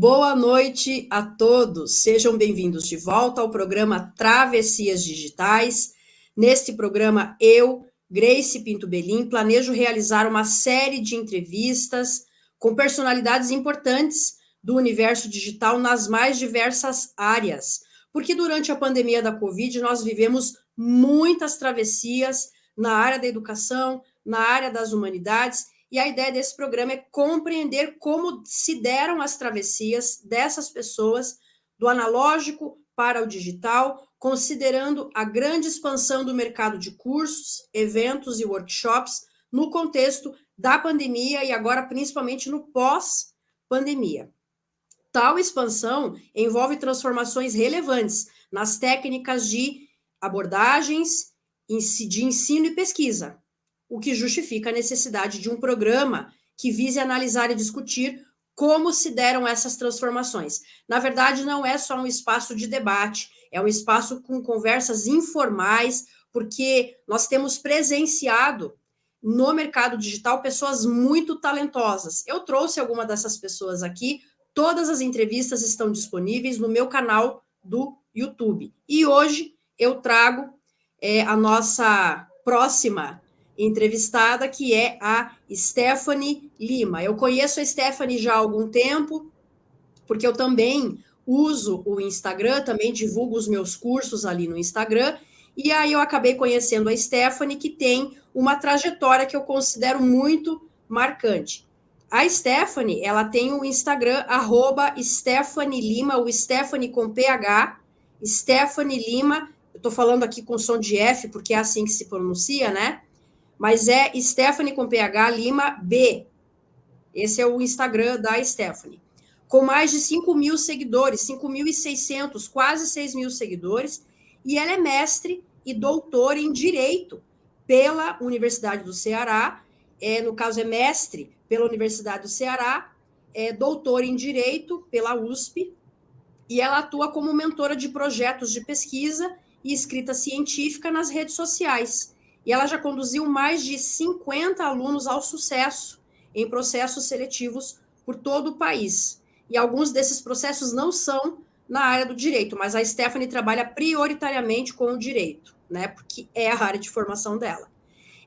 Boa noite a todos, sejam bem-vindos de volta ao programa Travessias Digitais. Neste programa, eu, Grace Pinto Belin, planejo realizar uma série de entrevistas com personalidades importantes do universo digital nas mais diversas áreas, porque durante a pandemia da Covid nós vivemos muitas travessias na área da educação, na área das humanidades. E a ideia desse programa é compreender como se deram as travessias dessas pessoas do analógico para o digital, considerando a grande expansão do mercado de cursos, eventos e workshops no contexto da pandemia e agora principalmente no pós-pandemia. Tal expansão envolve transformações relevantes nas técnicas de abordagens, de ensino e pesquisa, o que justifica a necessidade de um programa que vise analisar e discutir como se deram essas transformações. Na verdade, não é só um espaço de debate, é um espaço com conversas informais, porque nós temos presenciado no mercado digital pessoas muito talentosas. Eu trouxe alguma dessas pessoas aqui, todas as entrevistas estão disponíveis no meu canal do YouTube. E hoje eu trago a nossa próxima entrevistada, que é a Stephanie Lima. Eu conheço a Stephanie já há algum tempo, porque eu também uso o Instagram, também divulgo os meus cursos ali no Instagram, e aí eu acabei conhecendo a Stephanie, que tem uma trajetória que eu considero muito marcante. A Stephanie, ela tem o Instagram, @Stephanie Lima, o Stephanie com PH, Stephanie Lima, eu estou falando aqui com som de F, porque é assim que se pronuncia, né? Mas é Stephanie com PH Lima B. Esse é o Instagram da Stephanie. Com mais de 5.000 seguidores, 5.600, quase 6.000 seguidores, e ela é mestre e doutora em Direito pela Universidade do Ceará, no caso é mestre pela Universidade do Ceará, é doutora em Direito pela USP, e ela atua como mentora de projetos de pesquisa e escrita científica nas redes sociais. E ela já conduziu mais de 50 alunos ao sucesso em processos seletivos por todo o país. E alguns desses processos não são na área do direito, mas a Stephanie trabalha prioritariamente com o direito, né? Porque é a área de formação dela.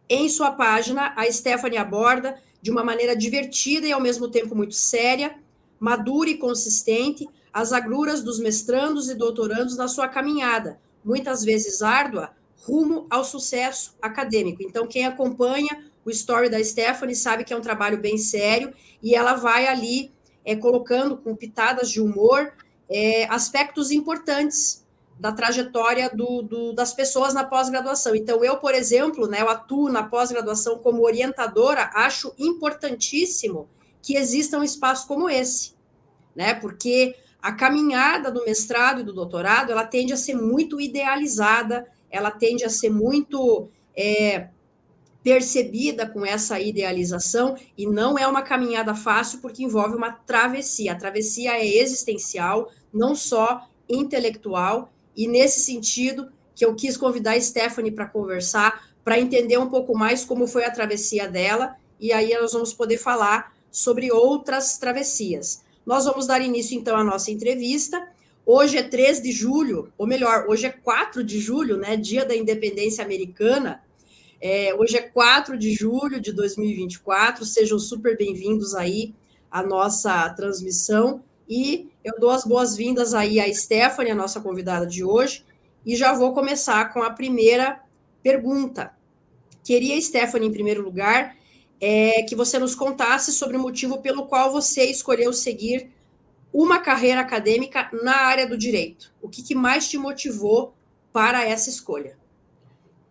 Em sua página, a Stephanie aborda de uma maneira divertida e ao mesmo tempo muito séria, madura e consistente, as agruras dos mestrandos e doutorandos na sua caminhada, muitas vezes árdua, rumo ao sucesso acadêmico. Então, quem acompanha o story da Stephanie sabe que é um trabalho bem sério e ela vai ali colocando com pitadas de humor aspectos importantes da trajetória das pessoas na pós-graduação. Então, eu, por exemplo, né, eu atuo na pós-graduação como orientadora, acho importantíssimo que exista um espaço como esse, né, porque a caminhada do mestrado e do doutorado, ela tende a ser muito idealizada, ela tende a ser muito percebida com essa idealização, e não é uma caminhada fácil, porque envolve uma travessia. A travessia é existencial, não só intelectual, e nesse sentido que eu quis convidar a Stephanie para conversar, para entender um pouco mais como foi a travessia dela, e aí nós vamos poder falar sobre outras travessias. Nós vamos dar início, então, à nossa entrevista. Hoje é 3 de julho, ou melhor, hoje é 4 de julho, né, dia da independência americana. Hoje é 4 de julho de 2024, sejam super bem-vindos aí à nossa transmissão, e eu dou as boas-vindas aí à Stephanie, a nossa convidada de hoje, e já vou começar com a primeira pergunta. Queria, Stephanie, em primeiro lugar, que você nos contasse sobre o motivo pelo qual você escolheu seguir uma carreira acadêmica na área do direito. O que mais te motivou para essa escolha?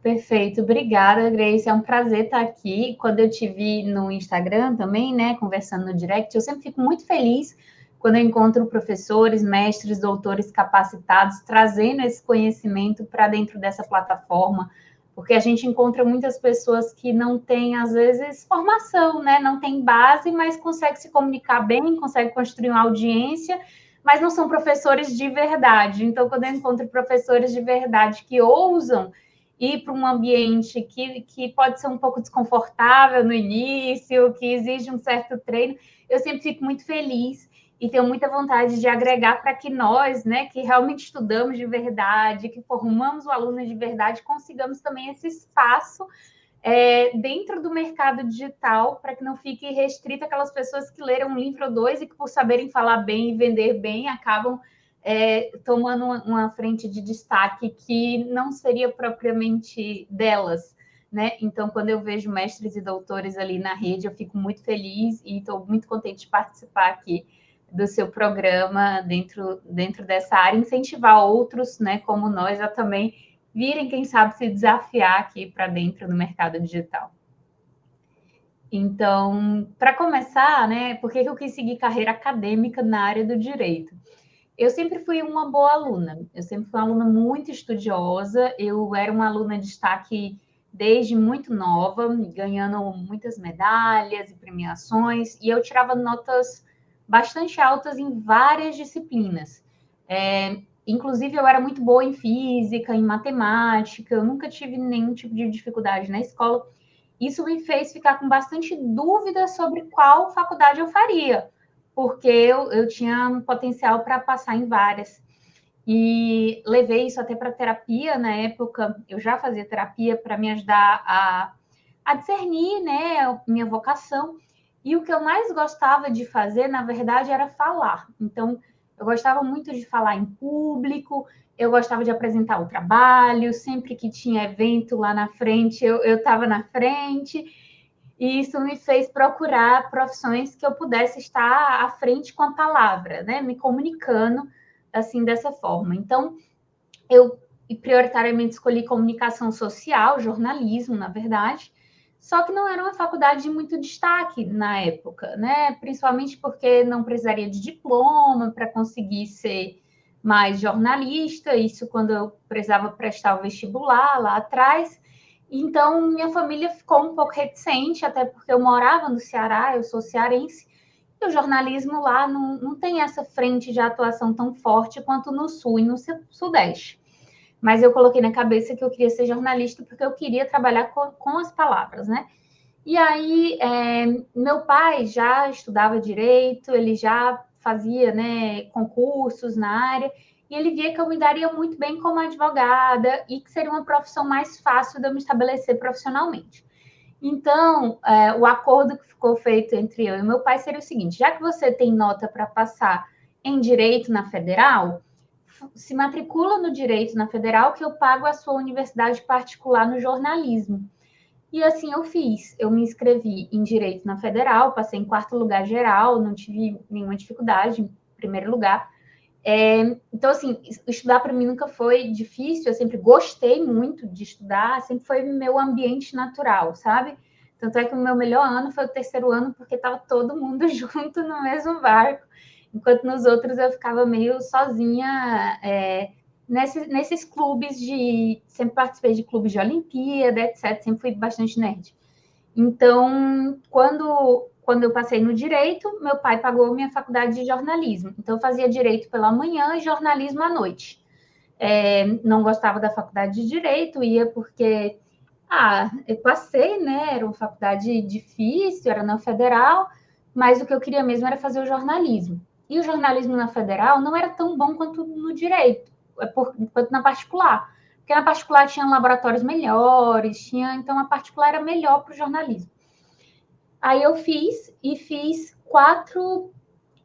Perfeito, obrigada, Grace. É um prazer estar aqui. Quando eu te vi no Instagram também, né, conversando no direct, eu sempre fico muito feliz quando eu encontro professores, mestres, doutores capacitados, trazendo esse conhecimento para dentro dessa plataforma, porque a gente encontra muitas pessoas que não têm, às vezes, formação, né, não tem base, mas consegue se comunicar bem, consegue construir uma audiência, mas não são professores de verdade. Então, quando eu encontro professores de verdade que ousam ir para um ambiente que pode ser um pouco desconfortável no início, que exige um certo treino, eu sempre fico muito feliz. e tenho muita vontade de agregar para que nós, né, que realmente estudamos de verdade, que formamos o aluno de verdade, consigamos também esse espaço dentro do mercado digital, para que não fique restrito aquelas pessoas que leram um livro ou dois e que, por saberem falar bem e vender bem, acabam tomando uma frente de destaque que não seria propriamente delas, né? Então, quando eu vejo mestres e doutores ali na rede, eu fico muito feliz e estou muito contente de participar aqui do seu programa dentro dessa área, incentivar outros, né, como nós, a também virem, quem sabe, se desafiar aqui para dentro do mercado digital. Então, para começar, né, por que eu quis seguir carreira acadêmica na área do direito? Eu sempre fui uma boa aluna, eu sempre fui uma aluna muito estudiosa, eu era uma aluna de destaque desde muito nova, ganhando muitas medalhas e premiações, e eu tirava notas bastante altas em várias disciplinas. Inclusive, eu era muito boa em física, em matemática, eu nunca tive nenhum tipo de dificuldade na escola. Isso me fez ficar com bastante dúvida sobre qual faculdade eu faria, porque eu tinha um potencial para passar em várias. E levei isso até para terapia na época, eu já fazia terapia para me ajudar a discernir, né, minha vocação. E o que eu mais gostava de fazer, na verdade, era falar. Então, eu gostava muito de falar em público, eu gostava de apresentar o trabalho, sempre que tinha evento lá na frente, eu estava na frente, e isso me fez procurar profissões que eu pudesse estar à frente com a palavra, né? Me comunicando assim dessa forma. Então, eu prioritariamente escolhi comunicação social, jornalismo, na verdade, só que não era uma faculdade de muito destaque na época, né? Principalmente porque não precisaria de diploma para conseguir ser mais jornalista, isso quando eu precisava prestar o vestibular lá atrás. Então, minha família ficou um pouco reticente, até porque eu morava no Ceará, eu sou cearense, e o jornalismo lá não tem essa frente de atuação tão forte quanto no Sul e no Sudeste. Mas eu coloquei na cabeça que eu queria ser jornalista porque eu queria trabalhar com as palavras, né? E aí, meu pai já estudava direito, ele já fazia, né, concursos na área, e ele via que eu me daria muito bem como advogada e que seria uma profissão mais fácil de eu me estabelecer profissionalmente. Então, o acordo que ficou feito entre eu e meu pai seria o seguinte: já que você tem nota para passar em direito na federal, se matricula no direito na federal, que eu pago a sua universidade particular no jornalismo. E assim eu fiz. Eu me inscrevi em direito na federal, passei em 4º lugar geral, não tive nenhuma dificuldade em 1º lugar. Então, assim, estudar para mim nunca foi difícil, eu sempre gostei muito de estudar, sempre foi meu ambiente natural, sabe? Tanto é que o meu melhor ano foi o 3º ano, porque estava todo mundo junto no mesmo barco, enquanto nos outros eu ficava meio sozinha, nesses clubes de... Sempre participei de clubes de Olimpíada, etc. Sempre fui bastante nerd. Então, quando eu passei no direito, meu pai pagou minha faculdade de jornalismo. Então, eu fazia direito pela manhã e jornalismo à noite. Não gostava da faculdade de direito, ia porque... eu passei, né? Era uma faculdade difícil, era na federal, mas o que eu queria mesmo era fazer o jornalismo. E o jornalismo na federal não era tão bom quanto no direito, quanto na particular. Porque na particular tinha laboratórios melhores, então a particular era melhor para o jornalismo. Aí eu fiz 4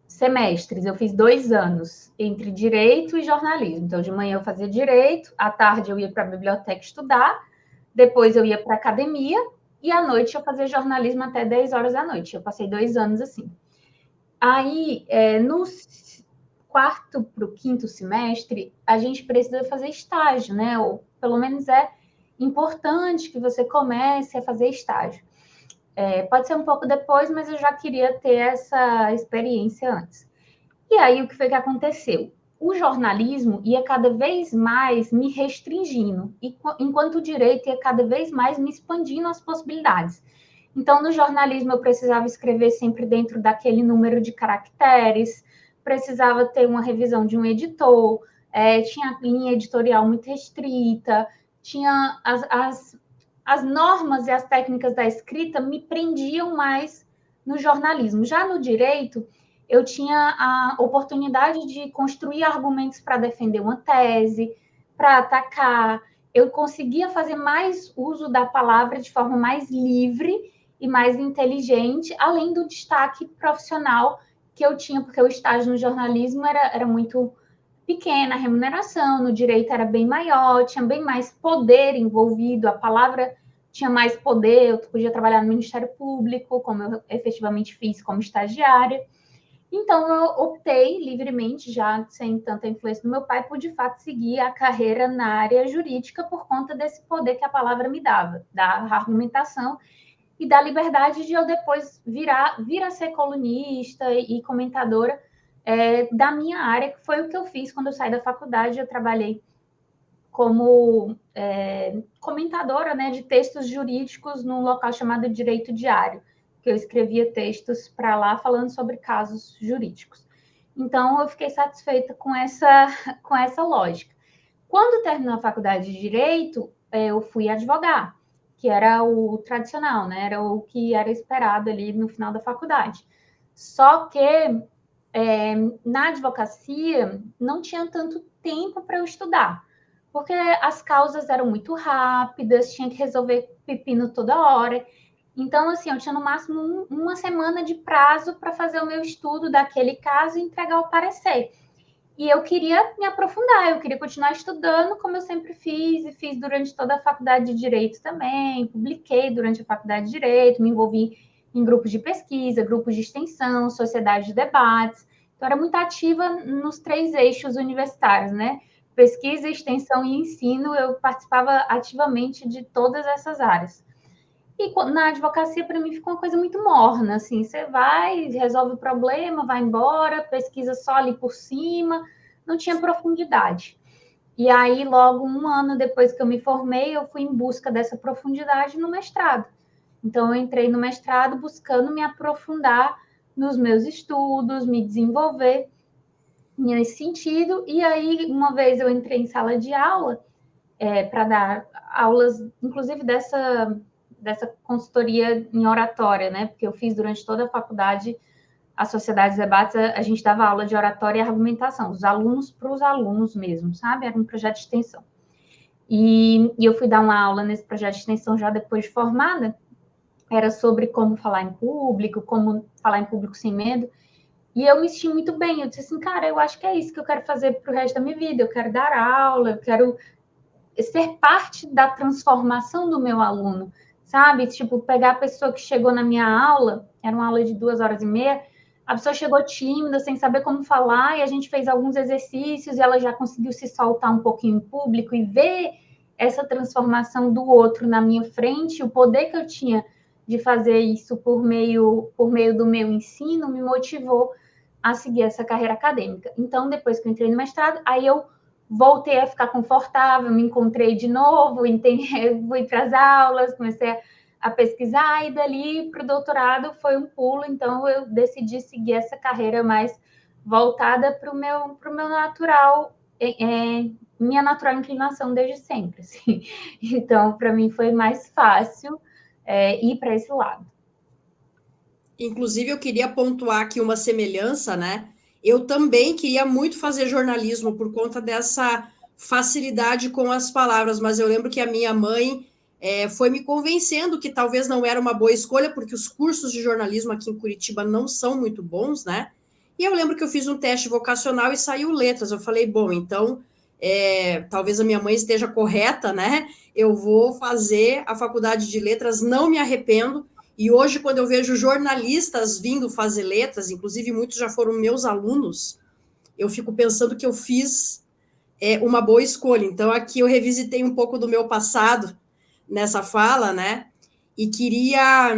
semestres, eu fiz 2 anos entre direito e jornalismo. Então, de manhã eu fazia direito, à tarde eu ia para a biblioteca estudar, depois eu ia para a academia e à noite eu fazia jornalismo até 10 horas da noite. Eu passei 2 anos assim. Aí, no 4º para o 5º semestre, a gente precisa fazer estágio, né? Ou pelo menos é importante que você comece a fazer estágio. Pode ser um pouco depois, mas eu já queria ter essa experiência antes. E aí, o que foi que aconteceu? O jornalismo ia cada vez mais me restringindo, enquanto o direito ia cada vez mais me expandindo as possibilidades. Então, no jornalismo, eu precisava escrever sempre dentro daquele número de caracteres, precisava ter uma revisão de um editor, tinha a linha editorial muito restrita, tinha as normas e as técnicas da escrita me prendiam mais no jornalismo. Já no direito, eu tinha a oportunidade de construir argumentos para defender uma tese, para atacar. Eu conseguia fazer mais uso da palavra de forma mais livre e mais inteligente, além do destaque profissional que eu tinha, porque o estágio no jornalismo era muito pequena, a remuneração, no direito era bem maior, tinha bem mais poder envolvido, a palavra tinha mais poder, eu podia trabalhar no Ministério Público, como eu efetivamente fiz como estagiária. Então, eu optei livremente, já sem tanta influência do meu pai, por de fato seguir a carreira na área jurídica por conta desse poder que a palavra me dava, da argumentação e da liberdade de eu depois vir a ser colunista e comentadora da minha área, que foi o que eu fiz quando eu saí da faculdade. Eu trabalhei como comentadora, né, de textos jurídicos num local chamado Direito Diário, que eu escrevia textos para lá falando sobre casos jurídicos. Então, eu fiquei satisfeita com essa lógica. Quando terminou a faculdade de Direito, eu fui advogar, que era o tradicional, né? Era o que era esperado ali no final da faculdade. Só que na advocacia não tinha tanto tempo para eu estudar, porque as causas eram muito rápidas, tinha que resolver pepino toda hora. Então, assim, eu tinha no máximo uma semana de prazo para fazer o meu estudo daquele caso e entregar o parecer. E eu queria me aprofundar, eu queria continuar estudando, como eu sempre fiz, e fiz durante toda a faculdade de Direito também, publiquei durante a faculdade de Direito, me envolvi em grupos de pesquisa, grupos de extensão, sociedade de debates. Então, era muito ativa nos 3 eixos universitários, né? Pesquisa, extensão e ensino, eu participava ativamente de todas essas áreas. E na advocacia, para mim, ficou uma coisa muito morna, assim, você vai, resolve o problema, vai embora, pesquisa só ali por cima, não tinha profundidade. E aí, logo 1 ano depois que eu me formei, eu fui em busca dessa profundidade no mestrado. Então, eu entrei no mestrado buscando me aprofundar nos meus estudos, me desenvolver nesse sentido. E aí, uma vez eu entrei em sala de aula para dar aulas, inclusive dessa consultoria em oratória, né? Porque eu fiz durante toda a faculdade a Sociedade de Debates, a gente dava aula de oratória e argumentação, os alunos para os alunos mesmo, sabe? Era um projeto de extensão. E eu fui dar uma aula nesse projeto de extensão já depois de formada, era sobre como falar em público, como falar em público sem medo, e eu me senti muito bem. Eu disse assim, cara, eu acho que é isso que eu quero fazer para o resto da minha vida, eu quero dar aula, eu quero ser parte da transformação do meu aluno, sabe? Tipo, pegar a pessoa que chegou na minha aula, era uma aula de 2h30, a pessoa chegou tímida, sem saber como falar, e a gente fez alguns exercícios, e ela já conseguiu se soltar um pouquinho em público e ver essa transformação do outro na minha frente, o poder que eu tinha de fazer isso por meio do meu ensino me motivou a seguir essa carreira acadêmica. Então, depois que eu entrei no mestrado, aí eu voltei a ficar confortável, me encontrei de novo, fui para as aulas, comecei a pesquisar, e dali para o doutorado foi um pulo. Então, eu decidi seguir essa carreira mais voltada para o meu natural, minha natural inclinação desde sempre. Assim. Então, para mim foi mais fácil ir para esse lado. Inclusive, eu queria pontuar aqui uma semelhança, né? Eu também queria muito fazer jornalismo por conta dessa facilidade com as palavras, mas eu lembro que a minha mãe foi me convencendo que talvez não era uma boa escolha, porque os cursos de jornalismo aqui em Curitiba não são muito bons, né? E eu lembro que eu fiz um teste vocacional e saiu letras. Eu falei, bom, então talvez a minha mãe esteja correta, né? Eu vou fazer a faculdade de letras, não me arrependo. E hoje, quando eu vejo jornalistas vindo fazer letras, inclusive muitos já foram meus alunos, eu fico pensando que eu fiz uma boa escolha. Então, aqui eu revisitei um pouco do meu passado nessa fala, né? E queria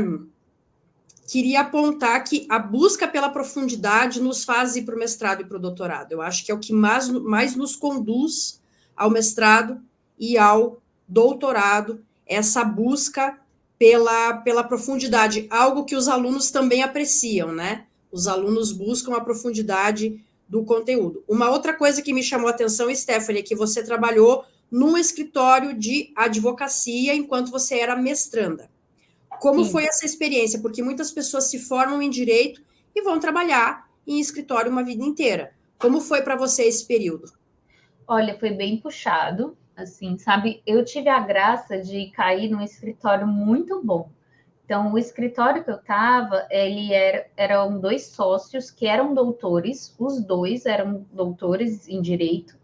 apontar que a busca pela profundidade nos faz ir para o mestrado e para o doutorado. Eu acho que é o que mais nos conduz ao mestrado e ao doutorado, essa busca pela profundidade, algo que os alunos também apreciam, né? Os alunos buscam a profundidade do conteúdo. Uma outra coisa que me chamou a atenção, Stephanie, é que você trabalhou num escritório de advocacia enquanto você era mestranda. Como Sim. foi essa experiência? Porque muitas pessoas se formam em direito e vão trabalhar em escritório uma vida inteira. Como foi para você esse período? Olha, foi bem puxado, assim, sabe? Eu tive a graça de cair num escritório muito bom. Então, o escritório que eu estava, eram dois sócios que eram doutores, os dois eram doutores em direito.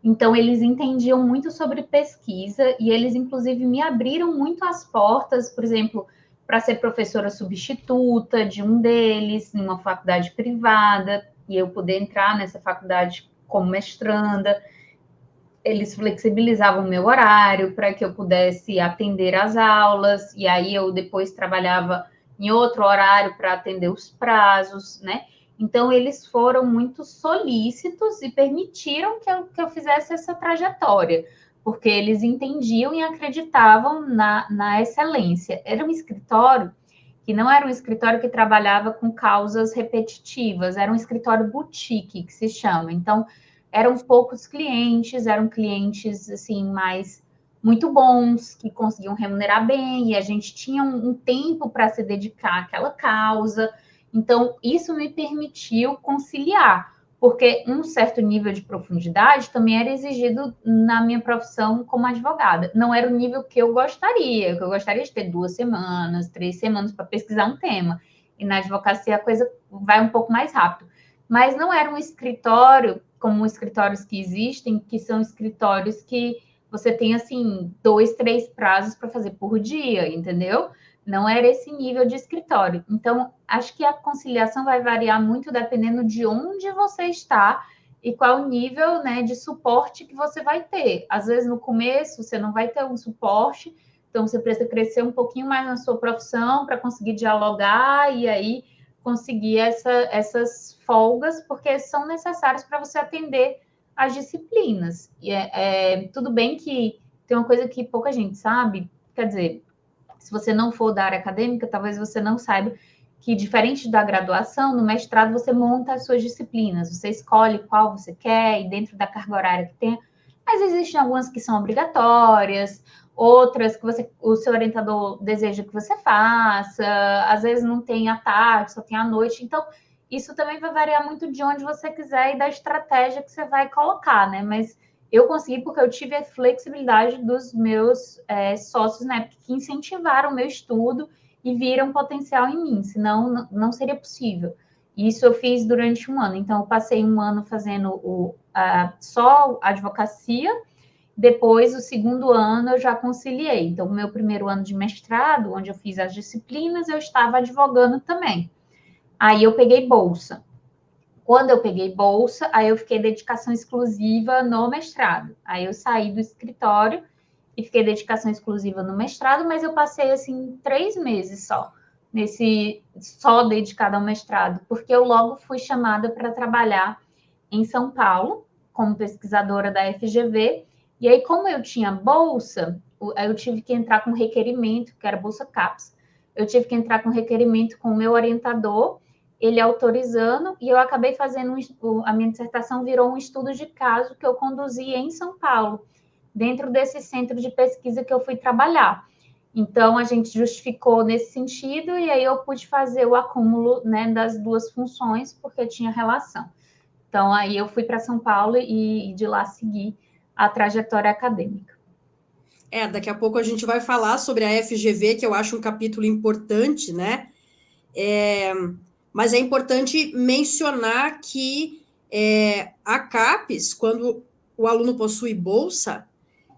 Então, eles entendiam muito sobre pesquisa e eles, inclusive, me abriram muito as portas, por exemplo, para ser professora substituta de um deles, em uma faculdade privada, e eu poder entrar nessa faculdade como mestranda. Eles flexibilizavam o meu horário para que eu pudesse atender as aulas, e aí eu depois trabalhava em outro horário para atender os prazos, né? Então, eles foram muito solícitos e permitiram que eu fizesse essa trajetória, porque eles entendiam e acreditavam na excelência. Era um escritório que não era um escritório que trabalhava com causas repetitivas, era um escritório boutique, que se chama. Então, eram poucos clientes, eram clientes, assim, mais muito bons, que conseguiam remunerar bem, e a gente tinha um tempo para se dedicar àquela causa. Então, isso me permitiu conciliar, porque um certo nível de profundidade também era exigido na minha profissão como advogada. Não era o nível que eu gostaria de ter 2 semanas, 3 semanas para pesquisar um tema. E na advocacia a coisa vai um pouco mais rápido. Mas não era um escritório como escritórios que existem, que são escritórios que você tem, assim, 2, 3 prazos para fazer por dia, entendeu? Não era esse nível de escritório. Então, acho que a conciliação vai variar muito dependendo de onde você está e qual o nível, né, de suporte que você vai ter. Às vezes, no começo, você não vai ter um suporte, então você precisa crescer um pouquinho mais na sua profissão para conseguir dialogar e aí conseguir essas folgas, porque são necessárias para você atender as disciplinas. E tudo bem que tem uma coisa que pouca gente sabe, quer dizer, se você não for da área acadêmica, talvez você não saiba que, diferente da graduação, no mestrado você monta as suas disciplinas, você escolhe qual você quer e dentro da carga horária que tem. Mas existem algumas que são obrigatórias, outras que o seu orientador deseja que você faça, às vezes não tem à tarde, só tem à noite. Então, isso também vai variar muito de onde você quiser e da estratégia que você vai colocar, né? Mas eu consegui porque eu tive a flexibilidade dos meus sócios, né, que incentivaram o meu estudo e viram potencial em mim, senão não seria possível. Isso eu fiz durante um ano. Então, eu passei um ano fazendo só advocacia, depois, o segundo ano, eu já conciliei. Então, o meu primeiro ano de mestrado, onde eu fiz as disciplinas, eu estava advogando também. Aí eu peguei bolsa. Quando eu peguei bolsa, aí eu fiquei dedicação exclusiva no mestrado. Aí eu saí do escritório e fiquei dedicação exclusiva no mestrado, mas eu passei, assim, 3 meses só dedicada ao mestrado, porque eu logo fui chamada para trabalhar em São Paulo, como pesquisadora da FGV, e aí, como eu tinha bolsa, eu tive que entrar com requerimento, que era bolsa CAPES, eu tive que entrar com requerimento com o meu orientador, ele autorizando, e eu acabei fazendo, a minha dissertação virou um estudo de caso que eu conduzi em São Paulo, dentro desse centro de pesquisa que eu fui trabalhar. Então, a gente justificou nesse sentido, e aí eu pude fazer o acúmulo, né, das duas funções, porque tinha relação. Então, aí eu fui para São Paulo e de lá segui a trajetória acadêmica. Daqui a pouco a gente vai falar sobre a FGV, que eu acho um capítulo importante, né? Mas é importante mencionar que a CAPES, quando o aluno possui bolsa,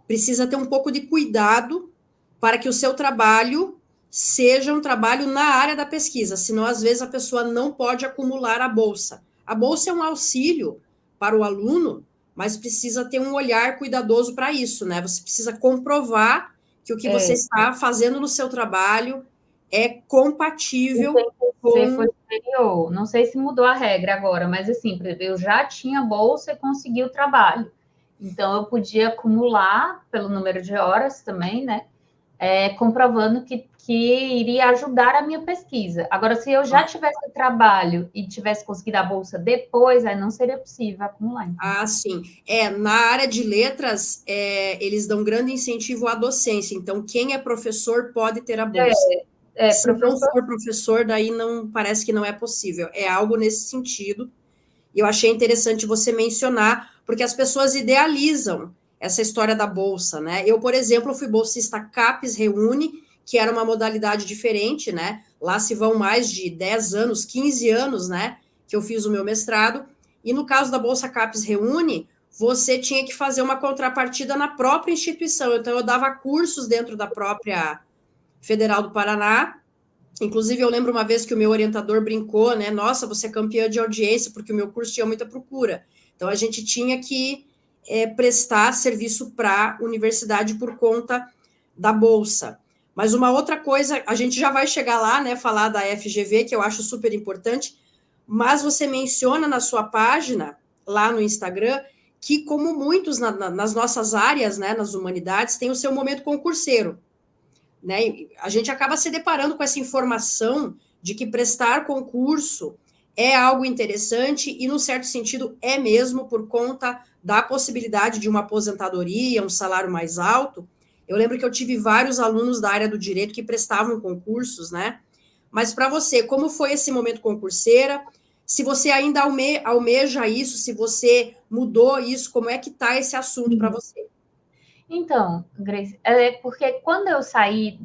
precisa ter um pouco de cuidado para que o seu trabalho seja um trabalho na área da pesquisa, senão, às vezes, a pessoa não pode acumular a bolsa. A bolsa é um auxílio para o aluno, mas precisa ter um olhar cuidadoso para isso, né? Você precisa comprovar que o que você está fazendo no seu trabalho é compatível Você com... foi superior. Não sei se mudou a regra agora, mas assim, eu já tinha bolsa e consegui o trabalho. Então, eu podia acumular pelo número de horas também, né? Comprovando que iria ajudar a minha pesquisa. Agora, se eu já tivesse o trabalho e tivesse conseguido a bolsa depois, aí não seria possível acumular. Então. Ah, sim. Na área de letras, eles dão grande incentivo à docência. Então, quem é professor pode ter a bolsa. Se não professor. for professor, daí não parece que não é possível. É algo nesse sentido. E eu achei interessante você mencionar, porque as pessoas idealizam essa história da bolsa, né? Eu, por exemplo, fui bolsista CAPES Reúne, que era uma modalidade diferente, né? Lá se vão mais de 10 anos, 15 anos, né? Que eu fiz o meu mestrado. E no caso da Bolsa CAPES Reúne, você tinha que fazer uma contrapartida na própria instituição. Então, eu dava cursos dentro da própria Federal do Paraná. Inclusive, eu lembro uma vez que o meu orientador brincou, né? Nossa, você é campeã de audiência, porque o meu curso tinha muita procura. Então, a gente tinha que prestar serviço para a universidade por conta da bolsa. Mas uma outra coisa, a gente já vai chegar lá, né? Falar da FGV, que eu acho super importante, mas você menciona na sua página, lá no Instagram, que como muitos nas nossas áreas, né, nas humanidades, tem o seu momento concurseiro. Né? A gente acaba se deparando com essa informação de que prestar concurso é algo interessante e, num certo sentido, é mesmo por conta da possibilidade de uma aposentadoria, um salário mais alto. Eu lembro que eu tive vários alunos da área do direito que prestavam concursos, né? Mas para você, como foi esse momento concurseira? Se você ainda almeja isso, se você mudou isso, como é que está esse assunto para você? Então, Grace, porque quando eu saí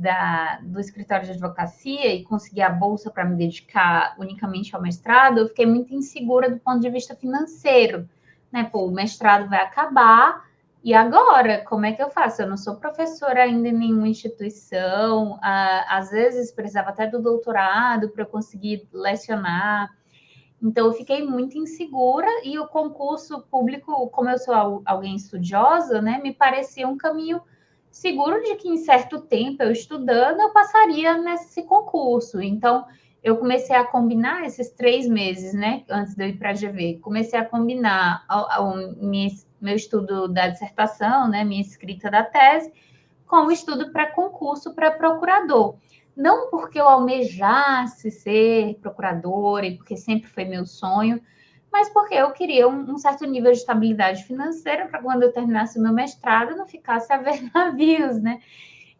do escritório de advocacia e consegui a bolsa para me dedicar unicamente ao mestrado, eu fiquei muito insegura do ponto de vista financeiro, né? Pô, o mestrado vai acabar, e agora? Como é que eu faço? Eu não sou professora ainda em nenhuma instituição, às vezes precisava até do doutorado para eu conseguir lecionar. Então, eu fiquei muito insegura e o concurso público, como eu sou alguém estudiosa, né, me parecia um caminho seguro de que em certo tempo, eu estudando, eu passaria nesse concurso. Então, eu comecei a combinar esses 3 meses, né, antes de eu ir para a GV, comecei a combinar meu estudo da dissertação, né, minha escrita da tese, com o estudo para concurso para procurador. Não porque eu almejasse ser procuradora e porque sempre foi meu sonho, mas porque eu queria um certo nível de estabilidade financeira para quando eu terminasse o meu mestrado não ficasse a ver navios, né?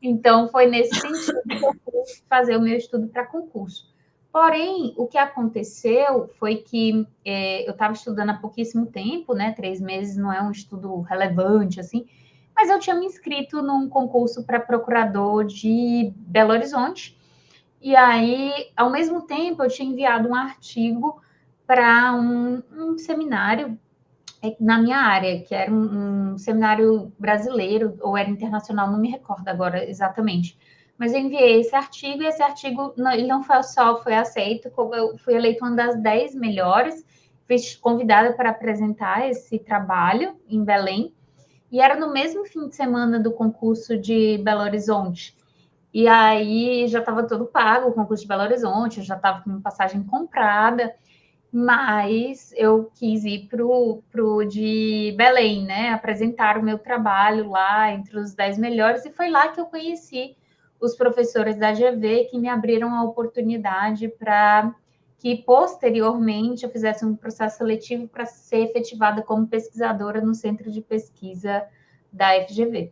Então, foi nesse sentido que eu fui fazer o meu estudo para concurso. Porém, o que aconteceu foi que eu estava estudando há pouquíssimo tempo, né? 3 meses não é um estudo relevante, assim, mas eu tinha me inscrito num concurso para procurador de Belo Horizonte. E aí, ao mesmo tempo, eu tinha enviado um artigo para um seminário na minha área, que era um seminário brasileiro, ou era internacional, não me recordo agora exatamente. Mas eu enviei esse artigo, e esse artigo ele não foi só foi aceito, como eu fui eleita uma das 10 melhores, fui convidada para apresentar esse trabalho em Belém, e era no mesmo fim de semana do concurso de Belo Horizonte. E aí já estava todo pago o concurso de Belo Horizonte, eu já estava com passagem comprada, mas eu quis ir pro de Belém, né? Apresentar o meu trabalho lá entre os 10 melhores, e foi lá que eu conheci os professores da GV que me abriram a oportunidade para que posteriormente eu fizesse um processo seletivo para ser efetivada como pesquisadora no centro de pesquisa da FGV.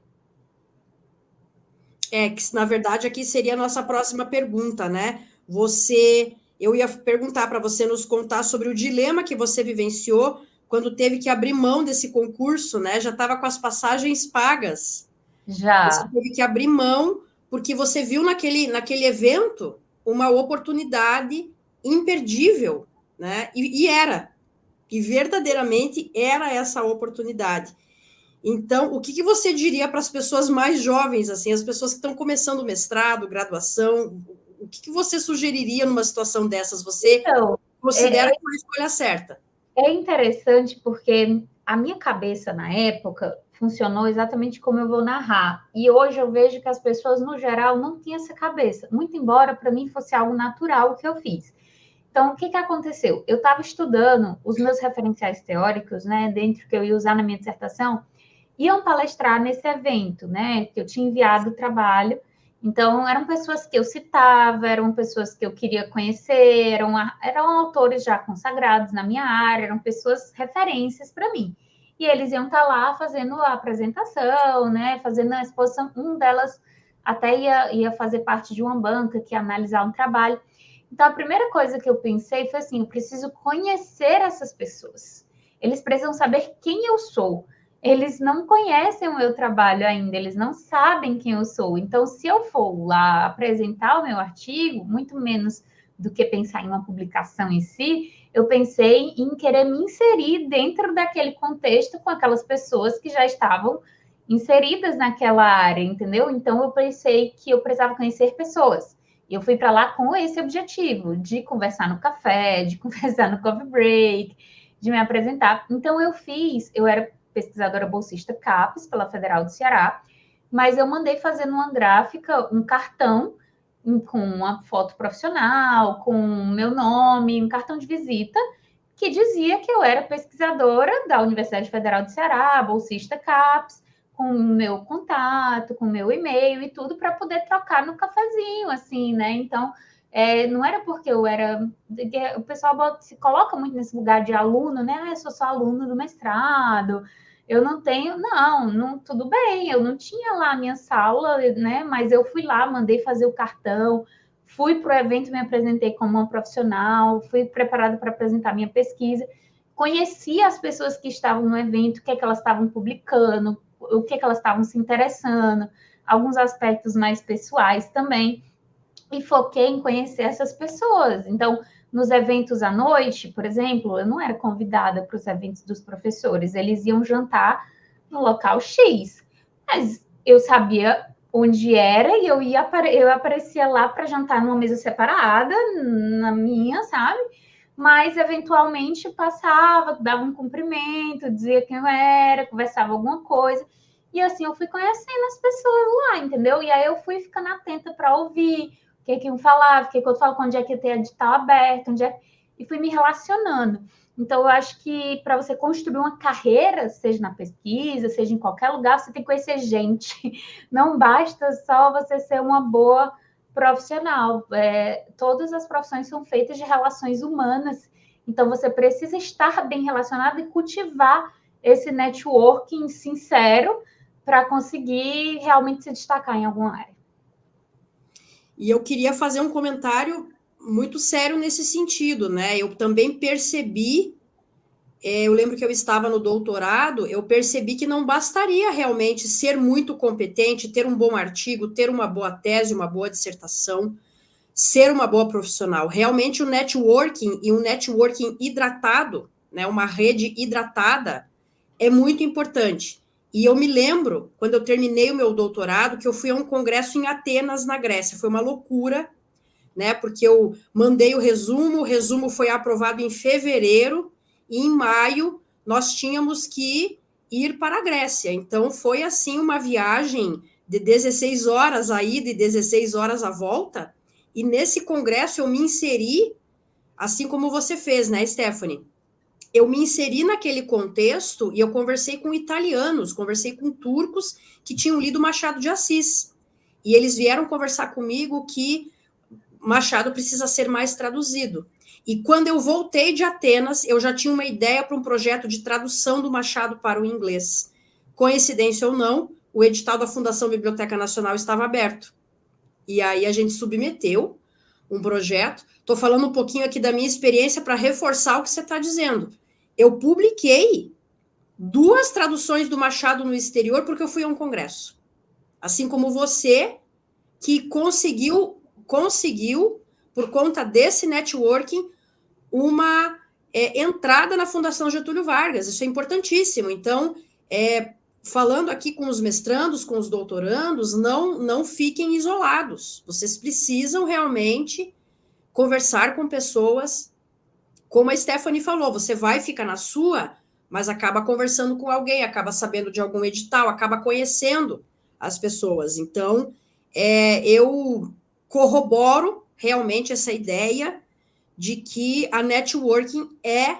Que na verdade aqui seria a nossa próxima pergunta, né? Eu ia perguntar para você nos contar sobre o dilema que você vivenciou quando teve que abrir mão desse concurso, né? Já estava com as passagens pagas. Você Já. teve que abrir mão porque você viu naquele evento uma oportunidade imperdível, né? E verdadeiramente era essa oportunidade. Então, o que você diria para as pessoas mais jovens, assim, as pessoas que estão começando o mestrado, graduação, o que você sugeriria numa situação dessas? Você Então, considera que foi a escolha certa? é interessante porque a minha cabeça na época funcionou exatamente como eu vou narrar. E hoje eu vejo que as pessoas, no geral, não tinham essa cabeça. Muito embora para mim fosse algo natural o que eu fiz. Então, o que aconteceu? Eu estava estudando os meus referenciais teóricos, né, dentro que eu ia usar na minha dissertação, iam palestrar nesse evento, né, que eu tinha enviado o trabalho. Então, eram pessoas que eu citava, eram pessoas que eu queria conhecer, eram autores já consagrados na minha área, eram pessoas referências para mim. E eles iam estar lá fazendo a apresentação, né, fazendo a exposição. Um delas até ia fazer parte de uma banca que ia analisar um trabalho. Então, a primeira coisa que eu pensei foi assim, eu preciso conhecer essas pessoas. Eles precisam saber quem eu sou. Eles não conhecem o meu trabalho ainda, eles não sabem quem eu sou. Então, se eu for lá apresentar o meu artigo, muito menos do que pensar em uma publicação em si, eu pensei em querer me inserir dentro daquele contexto com aquelas pessoas que já estavam inseridas naquela área, entendeu? Então, eu pensei que eu precisava conhecer pessoas. Eu fui para lá com esse objetivo, de conversar no café, de conversar no coffee break, de me apresentar. Então, eu era pesquisadora bolsista CAPES pela Federal do Ceará, mas eu mandei fazer numa gráfica um cartão com uma foto profissional, com meu nome, um cartão de visita, que dizia que eu era pesquisadora da Universidade Federal do Ceará, bolsista CAPES, com o meu contato, com o meu e-mail e tudo, para poder trocar no cafezinho, assim, né? Então, não era porque eu era... O pessoal se coloca muito nesse lugar de aluno, né? Eu sou só aluno do mestrado, eu não tenho... Não, tudo bem, eu não tinha lá a minha sala, né? Mas eu fui lá, mandei fazer o cartão, fui para o evento, me apresentei como uma profissional, fui preparada para apresentar minha pesquisa, conheci as pessoas que estavam no evento, o que é que elas estavam publicando, o que é que elas estavam se interessando, alguns aspectos mais pessoais também, e foquei em conhecer essas pessoas. Então, nos eventos à noite, por exemplo, eu não era convidada para os eventos dos professores, eles iam jantar no local X, mas eu sabia onde era e eu aparecia lá para jantar numa mesa separada, na minha, sabe? Mas eventualmente passava, dava um cumprimento, dizia quem eu era, conversava alguma coisa. E assim eu fui conhecendo as pessoas lá, entendeu? E aí eu fui ficando atenta para ouvir o que um falava, o que outro falava, onde é que tem edital aberto, e fui me relacionando. Então, eu acho que para você construir uma carreira, seja na pesquisa, seja em qualquer lugar, você tem que conhecer gente. Não basta só você ser uma boa profissional. Todas as profissões são feitas de relações humanas. Então, você precisa estar bem relacionado e cultivar esse networking sincero para conseguir realmente se destacar em alguma área. E eu queria fazer um comentário muito sério nesse sentido, né? Eu também percebi, eu lembro que eu estava no doutorado, eu percebi que não bastaria realmente ser muito competente, ter um bom artigo, ter uma boa tese, uma boa dissertação, ser uma boa profissional. Realmente o networking e um networking hidratado, né, uma rede hidratada, é muito importante. E eu me lembro, quando eu terminei o meu doutorado, que eu fui a um congresso em Atenas, na Grécia. Foi uma loucura, né? Porque eu mandei o resumo foi aprovado em fevereiro, e em maio nós tínhamos que ir para a Grécia. Então foi assim uma viagem de 16 horas a ida e 16 horas a volta. E nesse congresso eu me inseri, assim como você fez, né, Stephanie? Eu me inseri naquele contexto e eu conversei com italianos, conversei com turcos que tinham lido Machado de Assis. E eles vieram conversar comigo que Machado precisa ser mais traduzido. E quando eu voltei de Atenas, eu já tinha uma ideia para um projeto de tradução do Machado para o inglês. Coincidência ou não, o edital da Fundação Biblioteca Nacional estava aberto. E aí a gente submeteu um projeto. Estou falando um pouquinho aqui da minha experiência para reforçar o que você está dizendo. Eu publiquei 2 traduções do Machado no exterior porque eu fui a um congresso. Assim como você, que conseguiu, por conta desse networking, uma entrada na Fundação Getúlio Vargas. Isso é importantíssimo. Então, falando aqui com os mestrandos, com os doutorandos, não fiquem isolados. Vocês precisam realmente conversar com pessoas, como a Stephanie falou, você vai ficar na sua, mas acaba conversando com alguém, acaba sabendo de algum edital, acaba conhecendo as pessoas. Então, eu corroboro realmente essa ideia de que a networking é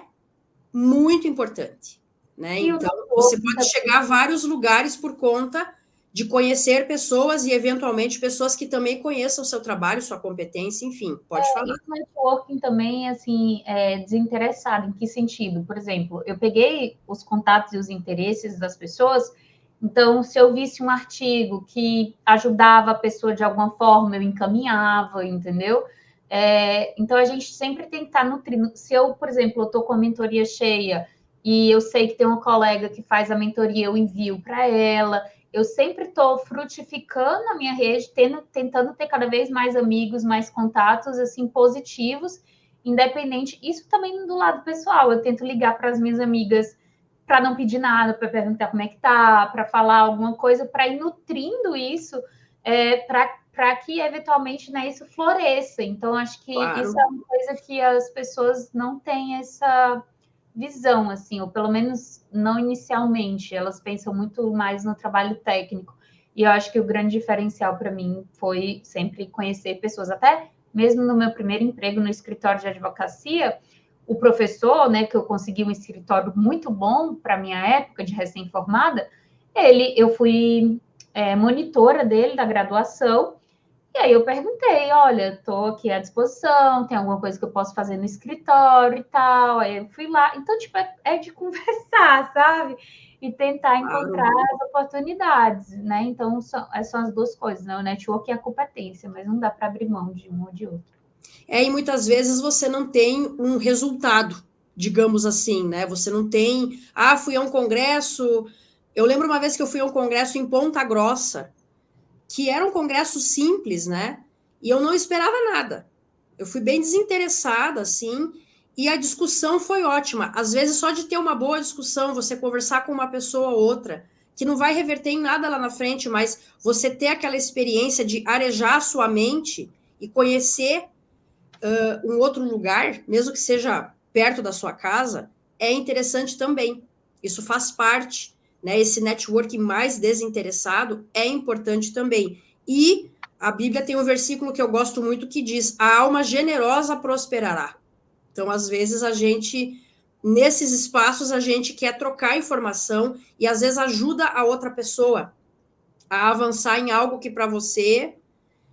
muito importante, né? Então, você pode chegar a vários lugares por conta de conhecer pessoas e, eventualmente, pessoas que também conheçam o seu trabalho, sua competência, enfim, pode falar. E o networking também, assim, desinteressado, em que sentido? Por exemplo, eu peguei os contatos e os interesses das pessoas Então, se eu visse um artigo que ajudava a pessoa de alguma forma, eu encaminhava, entendeu? Então, a gente sempre tem que estar nutrindo. Se eu, por exemplo, estou com a mentoria cheia e eu sei que tem uma colega que faz a mentoria, eu envio para ela. Eu sempre estou frutificando a minha rede, tentando ter cada vez mais amigos, mais contatos, assim, positivos, independente. Isso também do lado pessoal. Eu tento ligar para as minhas amigas para não pedir nada, para perguntar como é que tá, para falar alguma coisa, para ir nutrindo isso, para que eventualmente, né, isso floresça. Então, acho que isso Claro. é uma coisa que as pessoas não têm essa visão, assim, ou pelo menos não inicialmente. Elas pensam muito mais no trabalho técnico. E eu acho que o grande diferencial para mim foi sempre conhecer pessoas, até mesmo no meu primeiro emprego no escritório de advocacia, o professor, né, que eu consegui um escritório muito bom para minha época de recém-formada, eu fui monitora dele da graduação, e aí eu perguntei, olha, estou aqui à disposição, tem alguma coisa que eu posso fazer no escritório e tal, aí eu fui lá, então, tipo, é de conversar, sabe? E tentar encontrar Claro. as oportunidades, né? Então, são as duas coisas, né? O network e a competência, mas não dá para abrir mão de um ou de outro. E muitas vezes você não tem um resultado, digamos assim, né? Você não tem, fui a um congresso. Eu lembro uma vez que eu fui a um congresso em Ponta Grossa, que era um congresso simples, né? E eu não esperava nada. Eu fui bem desinteressada, assim, e a discussão foi ótima. Às vezes, só de ter uma boa discussão, você conversar com uma pessoa ou outra, que não vai reverter em nada lá na frente, mas você ter aquela experiência de arejar a sua mente e conhecer um outro lugar, mesmo que seja perto da sua casa, é interessante também. Isso faz parte, né? Esse network mais desinteressado é importante também. E a Bíblia tem um versículo que eu gosto muito que diz: a alma generosa prosperará. Então, às vezes, nesses espaços, a gente quer trocar informação e às vezes ajuda a outra pessoa a avançar em algo que para você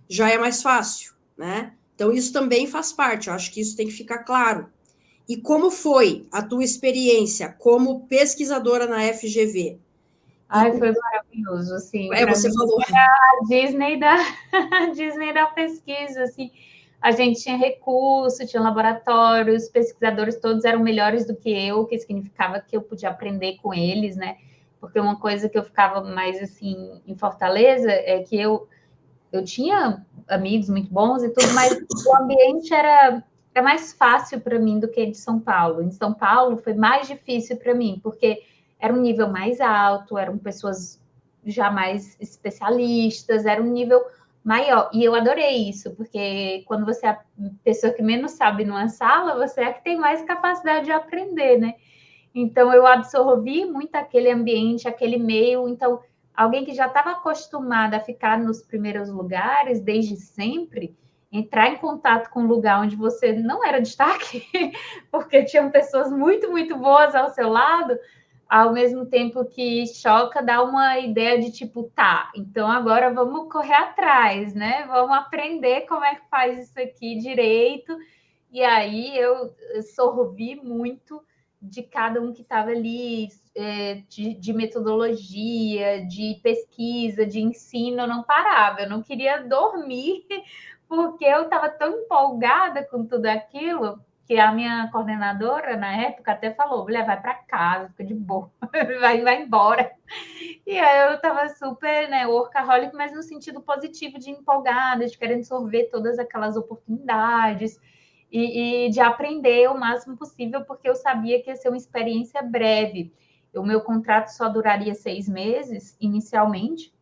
já é mais fácil, né? Então, isso também faz parte, eu acho que isso tem que ficar claro. E como foi a tua experiência como pesquisadora na FGV? E Ai, foi maravilhoso, assim, para você mim falou. a Disney da a Disney da pesquisa, assim. A gente tinha recurso, tinha laboratórios, os pesquisadores todos eram melhores do que eu, que significava que eu podia aprender com eles, né? Porque uma coisa que eu ficava mais assim em Fortaleza é que eu tinha amigos muito bons e tudo, mas o ambiente era mais fácil para mim do que de São Paulo. Em São Paulo foi mais difícil para mim, porque era um nível mais alto, eram pessoas já mais especialistas, era um nível maior. E eu adorei isso, porque quando você é a pessoa que menos sabe numa sala, você é a que tem mais capacidade de aprender, né? Então, eu absorvi muito aquele ambiente, aquele meio. Então, alguém que já estava acostumada a ficar nos primeiros lugares desde sempre, entrar em contato com um lugar onde você não era destaque, porque tinham pessoas muito, muito boas ao seu lado, ao mesmo tempo que choca, dá uma ideia de tipo, tá, então agora vamos correr atrás, né? Vamos aprender como é que faz isso aqui direito. E aí eu sorvi muito de cada um que estava ali, de metodologia, de pesquisa, de ensino, eu não parava, eu não queria dormir, porque eu estava tão empolgada com tudo aquilo, que a minha coordenadora, na época, até falou, mulher, vai para casa, fica de boa, vai embora. E aí eu estava super, né, workaholic, mas no sentido positivo de empolgada, de querer absorver todas aquelas oportunidades, e de aprender o máximo possível, porque eu sabia que ia ser uma experiência breve. O meu contrato só duraria 6 meses, inicialmente,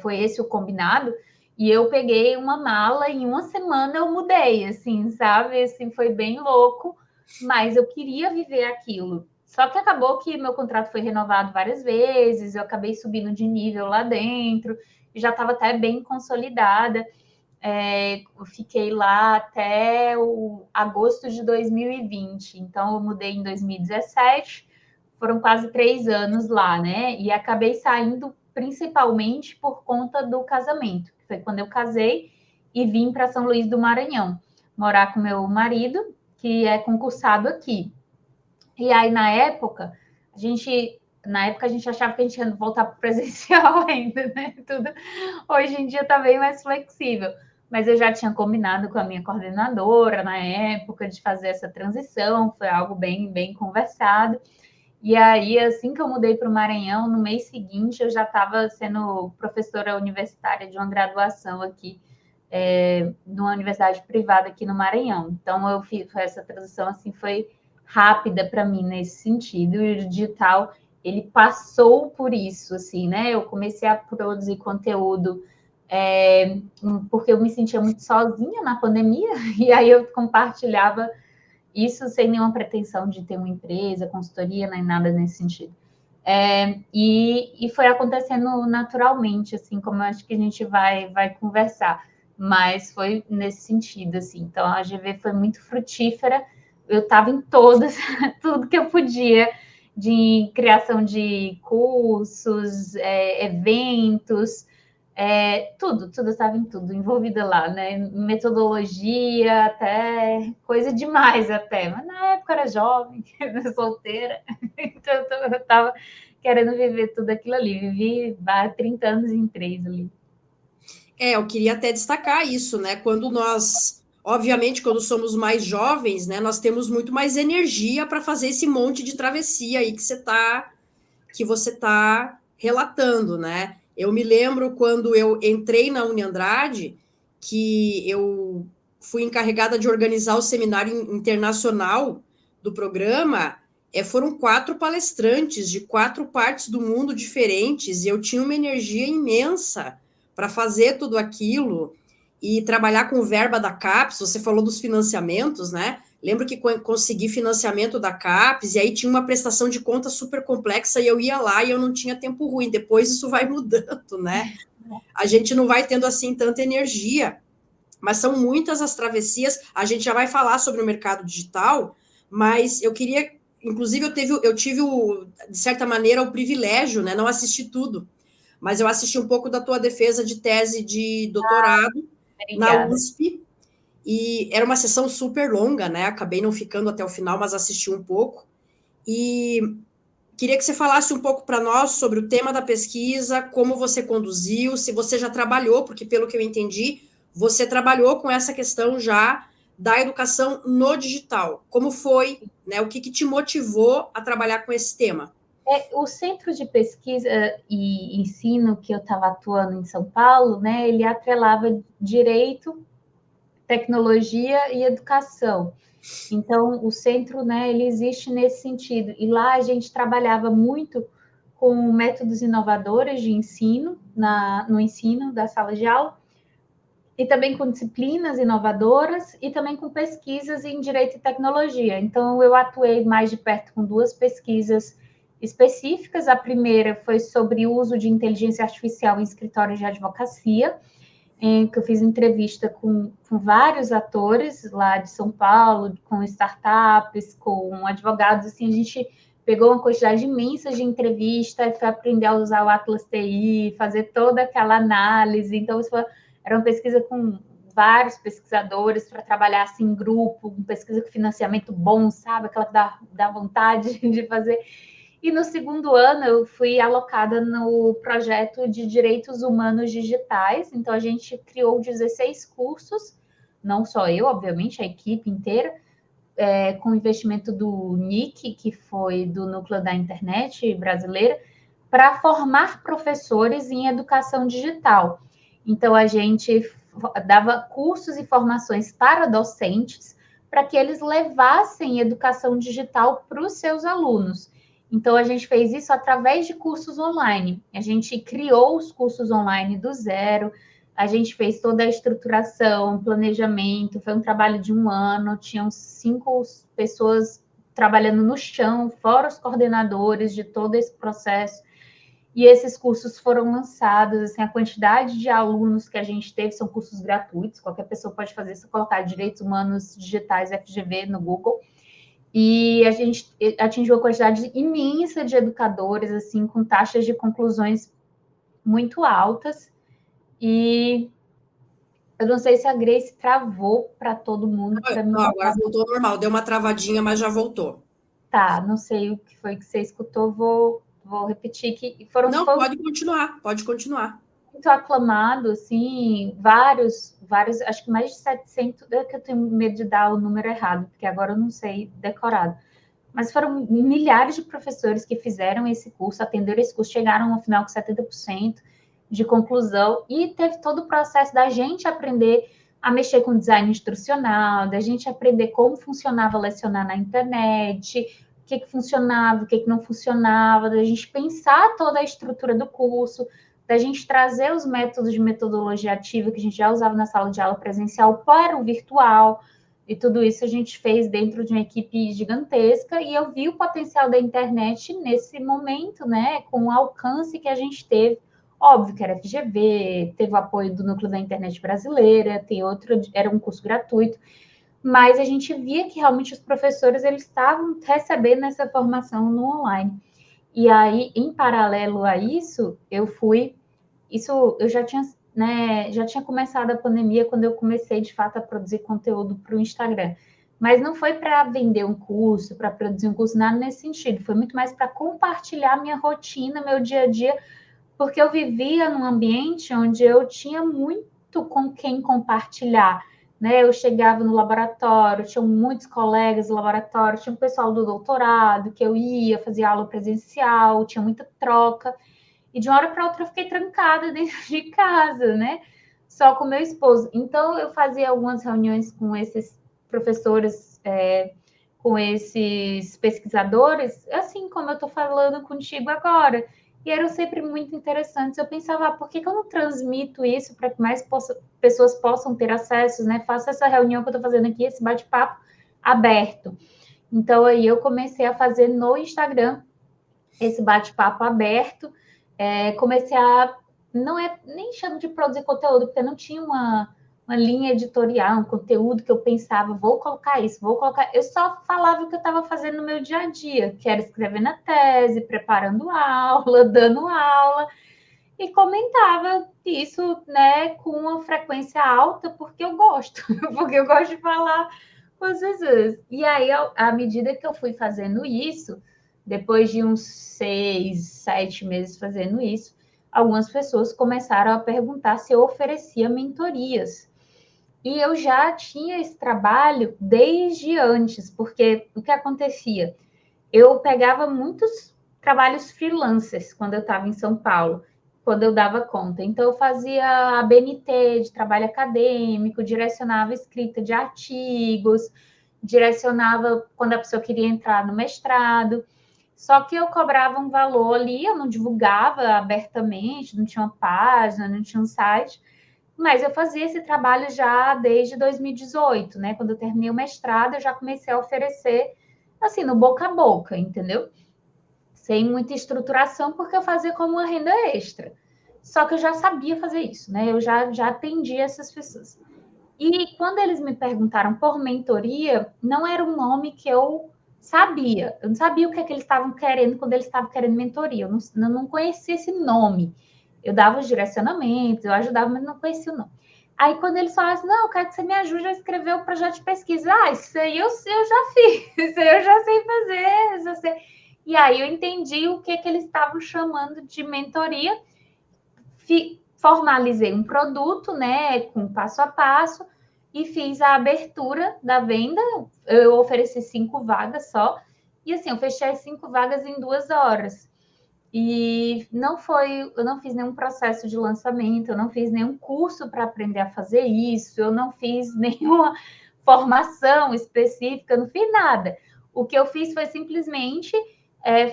foi esse o combinado, e eu peguei uma mala, e em uma semana eu mudei, assim, sabe? Assim, foi bem louco, mas eu queria viver aquilo. Só que acabou que meu contrato foi renovado várias vezes, eu acabei subindo de nível lá dentro, já estava até bem consolidada. Eu fiquei lá até o agosto de 2020. Então, eu mudei em 2017, foram quase 3 anos lá, né? E acabei saindo principalmente por conta do casamento, que foi quando eu casei e vim para São Luís do Maranhão, morar com meu marido, que é concursado aqui. E aí, na época, a gente Na época a gente achava que a gente ia voltar para o presencial ainda, né? Tudo hoje em dia está bem mais flexível. Mas eu já tinha combinado com a minha coordenadora na época de fazer essa transição, foi algo bem conversado. E aí, assim que eu mudei para o Maranhão, no mês seguinte, eu já estava sendo professora universitária de uma graduação aqui, numa universidade privada aqui no Maranhão. Então, eu fiz essa transição, assim, foi rápida para mim nesse sentido. E o digital, ele passou por isso, assim, né? Eu comecei a produzir conteúdo porque eu me sentia muito sozinha na pandemia, e aí eu compartilhava isso sem nenhuma pretensão de ter uma empresa, consultoria, nem nada nesse sentido. E foi acontecendo naturalmente, assim, como eu acho que a gente vai conversar, mas foi nesse sentido, assim. Então, a GV foi muito frutífera, eu estava em todas, tudo que eu podia, de criação de cursos, eventos, tudo estava em tudo, envolvida lá, né? Metodologia, até coisa demais até. Mas na época eu era jovem, solteira, então eu estava querendo viver tudo aquilo ali. Vivi 30 anos em 3 ali. Eu queria até destacar isso, né? Quando nós, obviamente, quando somos mais jovens, né, nós temos muito mais energia para fazer esse monte de travessia aí que você tá relatando, né? Eu me lembro quando eu entrei na Uniandrade, que eu fui encarregada de organizar o seminário internacional do programa. Foram 4 palestrantes de 4 partes do mundo diferentes, e eu tinha uma energia imensa para fazer tudo aquilo e trabalhar com verba da CAPES. Você falou dos financiamentos, né? Lembro que consegui financiamento da CAPES, e aí tinha uma prestação de conta super complexa, e eu ia lá e eu não tinha tempo ruim. Depois isso vai mudando, né? A gente não vai tendo assim tanta energia, mas são muitas as travessias. A gente já vai falar sobre o mercado digital, mas eu queria, inclusive eu tive de certa maneira, o privilégio, né? Não assisti tudo, mas eu assisti um pouco da tua defesa de tese de doutorado na USP, e era uma sessão super longa, né? Acabei não ficando até o final, mas assisti um pouco. E queria que você falasse um pouco para nós sobre o tema da pesquisa, como você conduziu, se você já trabalhou, porque pelo que eu entendi, você trabalhou com essa questão já da educação no digital. Como foi, né? O que te motivou a trabalhar com esse tema? O centro de pesquisa e ensino que eu estava atuando em São Paulo, né, ele atrelava direito, tecnologia e educação. Então, o centro, né, ele existe nesse sentido. E lá a gente trabalhava muito com métodos inovadores de ensino, no ensino da sala de aula, e também com disciplinas inovadoras e também com pesquisas em direito e tecnologia. Então, eu atuei mais de perto com 2 pesquisas específicas. A primeira foi sobre o uso de inteligência artificial em escritórios de advocacia, em que eu fiz entrevista com vários atores lá de São Paulo, com startups, com advogados, assim, a gente pegou uma quantidade imensa de entrevista e foi aprender a usar o Atlas TI, fazer toda aquela análise. Então, era uma pesquisa com vários pesquisadores para trabalhar assim em grupo, uma pesquisa com financiamento bom, sabe? Aquela que dá vontade de fazer. E no segundo ano eu fui alocada no projeto de direitos humanos digitais. Então a gente criou 16 cursos, não só eu, obviamente, a equipe inteira, com investimento do NIC, que foi do Núcleo da Internet brasileira, para formar professores em educação digital. Então a gente dava cursos e formações para docentes para que eles levassem educação digital para os seus alunos. Então, a gente fez isso através de cursos online. A gente criou os cursos online do zero, a gente fez toda a estruturação, planejamento, foi um trabalho de 1 ano, tinham 5 pessoas trabalhando no chão, fora os coordenadores de todo esse processo. E esses cursos foram lançados, assim, a quantidade de alunos que a gente teve são cursos gratuitos, qualquer pessoa pode fazer, se colocar Direitos Humanos Digitais FGV no Google. E a gente atingiu uma quantidade imensa de educadores, assim, com taxas de conclusões muito altas. E eu não sei se a Grace travou para todo mundo. Para mim, Não, agora voltou ao normal, deu uma travadinha, mas já voltou. tá, não sei o que foi que você escutou, vou vou repetir que foram... Não, pode continuar. Muito aclamado, assim, vários, acho que mais de 700, é que eu tenho medo de dar o número errado, porque agora eu não sei decorado, mas foram milhares de professores que fizeram esse curso, atenderam esse curso, chegaram no final com 70% de conclusão, e teve todo o processo da gente aprender a mexer com design instrucional, da gente aprender como funcionava lecionar na internet, o que funcionava, o que não funcionava, da gente pensar toda a estrutura do curso, da gente trazer os métodos de metodologia ativa que a gente já usava na sala de aula presencial para o virtual, e tudo isso a gente fez dentro de uma equipe gigantesca, e eu vi o potencial da internet nesse momento, né, com o alcance que a gente teve. Óbvio que era FGV, teve o apoio do Núcleo da Internet Brasileira, tem outro, era um curso gratuito, mas a gente via que realmente os professores eles estavam recebendo essa formação no online. E aí, em paralelo a isso, eu já tinha, né, já tinha começado a pandemia quando eu comecei, de fato, a produzir conteúdo para o Instagram. Mas não foi para vender um curso, para produzir um curso, nada nesse sentido. Foi muito mais para compartilhar minha rotina, meu dia a dia, porque eu vivia num ambiente onde eu tinha muito com quem compartilhar, né? Eu chegava no laboratório, tinha muitos colegas no laboratório, tinha um pessoal do doutorado que eu ia, fazia aula presencial, tinha muita troca, e de uma hora para outra eu fiquei trancada dentro de casa, né? Só com meu esposo. Então eu fazia algumas reuniões com esses professores, com esses pesquisadores, assim como eu estou falando contigo agora. E eram sempre muito interessantes. Eu pensava, por que eu não transmito isso para que mais pessoas possam ter acesso, né? Faço essa reunião que eu estou fazendo aqui, esse bate-papo aberto. Então, aí eu comecei a fazer no Instagram esse bate-papo aberto. Comecei a... Não é nem chamo de produzir conteúdo, porque não tinha uma linha editorial, um conteúdo que eu pensava, vou colocar isso, vou colocar... Eu só falava o que eu estava fazendo no meu dia a dia, que era escrevendo a tese, preparando aula, dando aula, e comentava isso, né, com uma frequência alta, porque eu gosto, porque eu gosto de falar com as pessoas. E aí, à medida que eu fui fazendo isso, depois de uns 6, 7 meses fazendo isso, algumas pessoas começaram a perguntar se eu oferecia mentorias. E eu já tinha esse trabalho desde antes, porque o que acontecia? Eu pegava muitos trabalhos freelancers quando eu estava em São Paulo, quando eu dava conta. Então, eu fazia a BNT de trabalho acadêmico, direcionava escrita de artigos, direcionava quando a pessoa queria entrar no mestrado. Só que eu cobrava um valor ali, eu não divulgava abertamente, não tinha uma página, não tinha um site, mas eu fazia esse trabalho já desde 2018, né? Quando eu terminei o mestrado, eu já comecei a oferecer, assim, no boca a boca, entendeu? Sem muita estruturação, porque eu fazia como uma renda extra. Só que eu já sabia fazer isso, né? Eu já atendia essas pessoas. E quando eles me perguntaram por mentoria, não era um nome que eu sabia. Eu não sabia o que é que eles estavam querendo quando eles estavam querendo mentoria. Eu não conhecia esse nome. Eu dava os direcionamentos, eu ajudava, mas não conhecia o nome. Aí, quando eles falaram assim, não, eu quero que você me ajude a escrever o projeto de pesquisa. Ah, isso aí eu já fiz, isso aí eu já sei fazer, já sei. E aí eu entendi o que eles estavam chamando de mentoria, formalizei um produto, né, com passo a passo, e fiz a abertura da venda. Eu ofereci 5 vagas só, e assim, eu fechei as 5 vagas em 2 horas. E eu não fiz nenhum processo de lançamento, eu não fiz nenhum curso para aprender a fazer isso, eu não fiz nenhuma formação específica, não fiz nada. O que eu fiz foi simplesmente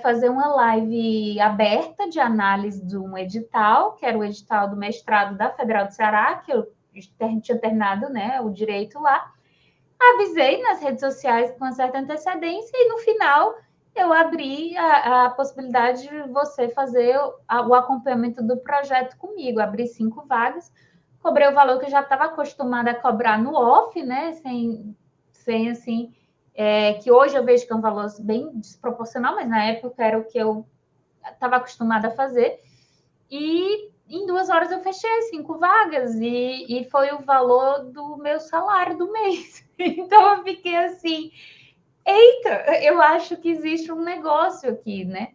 fazer uma live aberta de análise de um edital, que era o edital do mestrado da Federal do Ceará, que eu tinha terminado, né, o direito lá. Avisei nas redes sociais com uma certa antecedência e no final eu abri a possibilidade de você fazer o acompanhamento do projeto comigo. Abri 5 vagas, cobrei o valor que eu já estava acostumada a cobrar no off, né? Sem assim, que hoje eu vejo que é um valor bem desproporcional, mas na época era o que eu estava acostumada a fazer. E em 2 horas eu fechei 5 vagas e foi o valor do meu salário do mês. Então eu fiquei assim, eita, eu acho que existe um negócio aqui, né?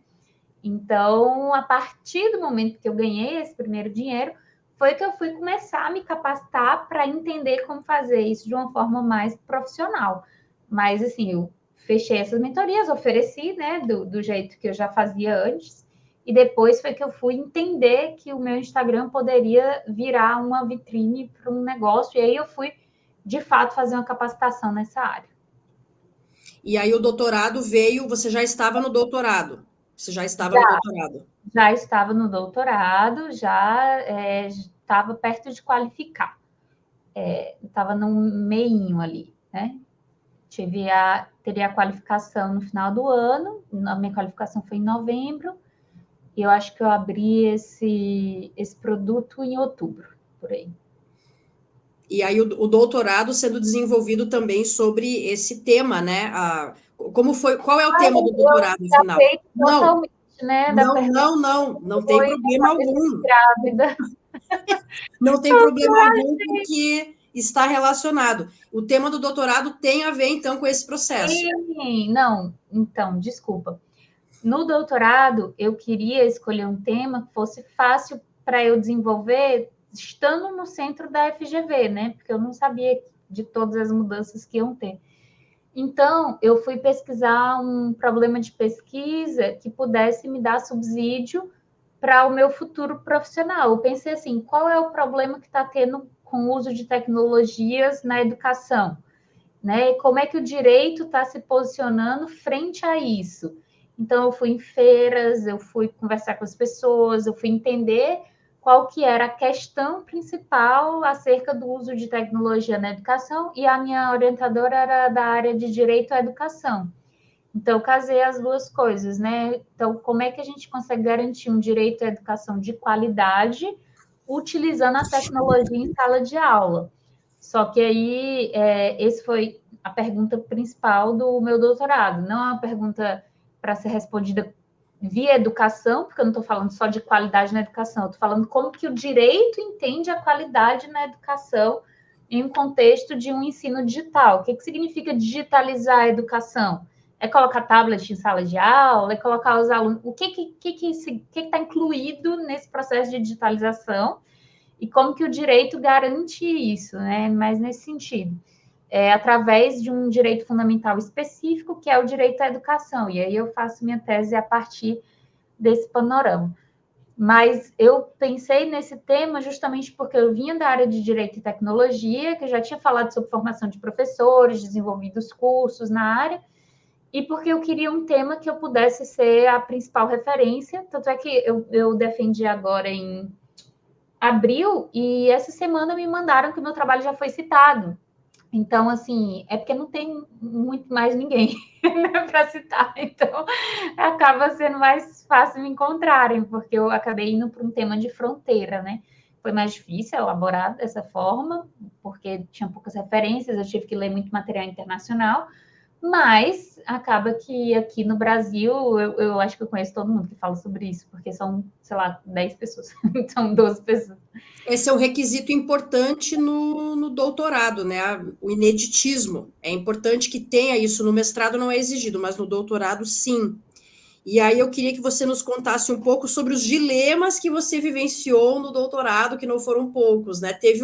Então, a partir do momento que eu ganhei esse primeiro dinheiro, foi que eu fui começar a me capacitar para entender como fazer isso de uma forma mais profissional. Mas, assim, eu fechei essas mentorias, ofereci, né, do jeito que eu já fazia antes, e depois foi que eu fui entender que o meu Instagram poderia virar uma vitrine para um negócio, e aí eu fui, de fato, fazer uma capacitação nessa área. E aí o doutorado veio, você já estava no doutorado? Você já estava no doutorado? Já estava no doutorado, já estava perto de qualificar. Estava no meinho ali, né? Teria a qualificação no final do ano, a minha qualificação foi em novembro, e eu acho que eu abri esse produto em outubro, por aí. E aí o doutorado sendo desenvolvido também sobre esse tema, né? Como foi? Qual é o tema do doutorado final? Não, Totalmente, né? Da não tem problema algum. Grávida. Não tem problema algum porque está relacionado. O tema do doutorado tem a ver então com esse processo. Sim, não, então, desculpa. No doutorado, eu queria escolher um tema que fosse fácil para eu desenvolver estando no centro da FGV, né? Porque eu não sabia de todas as mudanças que iam ter. Então, eu fui pesquisar um problema de pesquisa que pudesse me dar subsídio para o meu futuro profissional. Eu pensei assim, qual é o problema que está tendo com o uso de tecnologias na educação? Né? E como é que o direito está se posicionando frente a isso? Então, eu fui em feiras, eu fui conversar com as pessoas, eu fui entender qual que era a questão principal acerca do uso de tecnologia na educação, e a minha orientadora era da área de direito à educação. Então, eu casei as duas coisas, né? Então, como é que a gente consegue garantir um direito à educação de qualidade utilizando a tecnologia em sala de aula? Só que aí, esse foi a pergunta principal do meu doutorado. Não é uma pergunta para ser respondida via educação, porque eu não estou falando só de qualidade na educação, eu estou falando como que o direito entende a qualidade na educação em um contexto de um ensino digital. O que significa digitalizar a educação? É colocar tablet em sala de aula, é colocar os alunos... O que está incluído nesse processo de digitalização? E como que o direito garante isso, né? Mas nesse sentido, através de um direito fundamental específico, que é o direito à educação. E aí eu faço minha tese a partir desse panorama. Mas eu pensei nesse tema justamente porque eu vinha da área de direito e tecnologia, que eu já tinha falado sobre formação de professores, desenvolvido os cursos na área, e porque eu queria um tema que eu pudesse ser a principal referência. Tanto é que eu defendi agora em abril, e essa semana me mandaram que o meu trabalho já foi citado. Então, assim, é porque não tem muito mais ninguém, né, para citar. Então, acaba sendo mais fácil me encontrarem, porque eu acabei indo para um tema de fronteira, né? Foi mais difícil elaborar dessa forma, porque tinha poucas referências, eu tive que ler muito material internacional, mas acaba que aqui no Brasil, eu acho que eu conheço todo mundo que fala sobre isso, porque são, sei lá, 10 pessoas, são 12 pessoas. Esse é um requisito importante no doutorado, né? O ineditismo. É importante que tenha isso. No mestrado não é exigido, mas no doutorado, sim. E aí eu queria que você nos contasse um pouco sobre os dilemas que você vivenciou no doutorado, que não foram poucos, né? Teve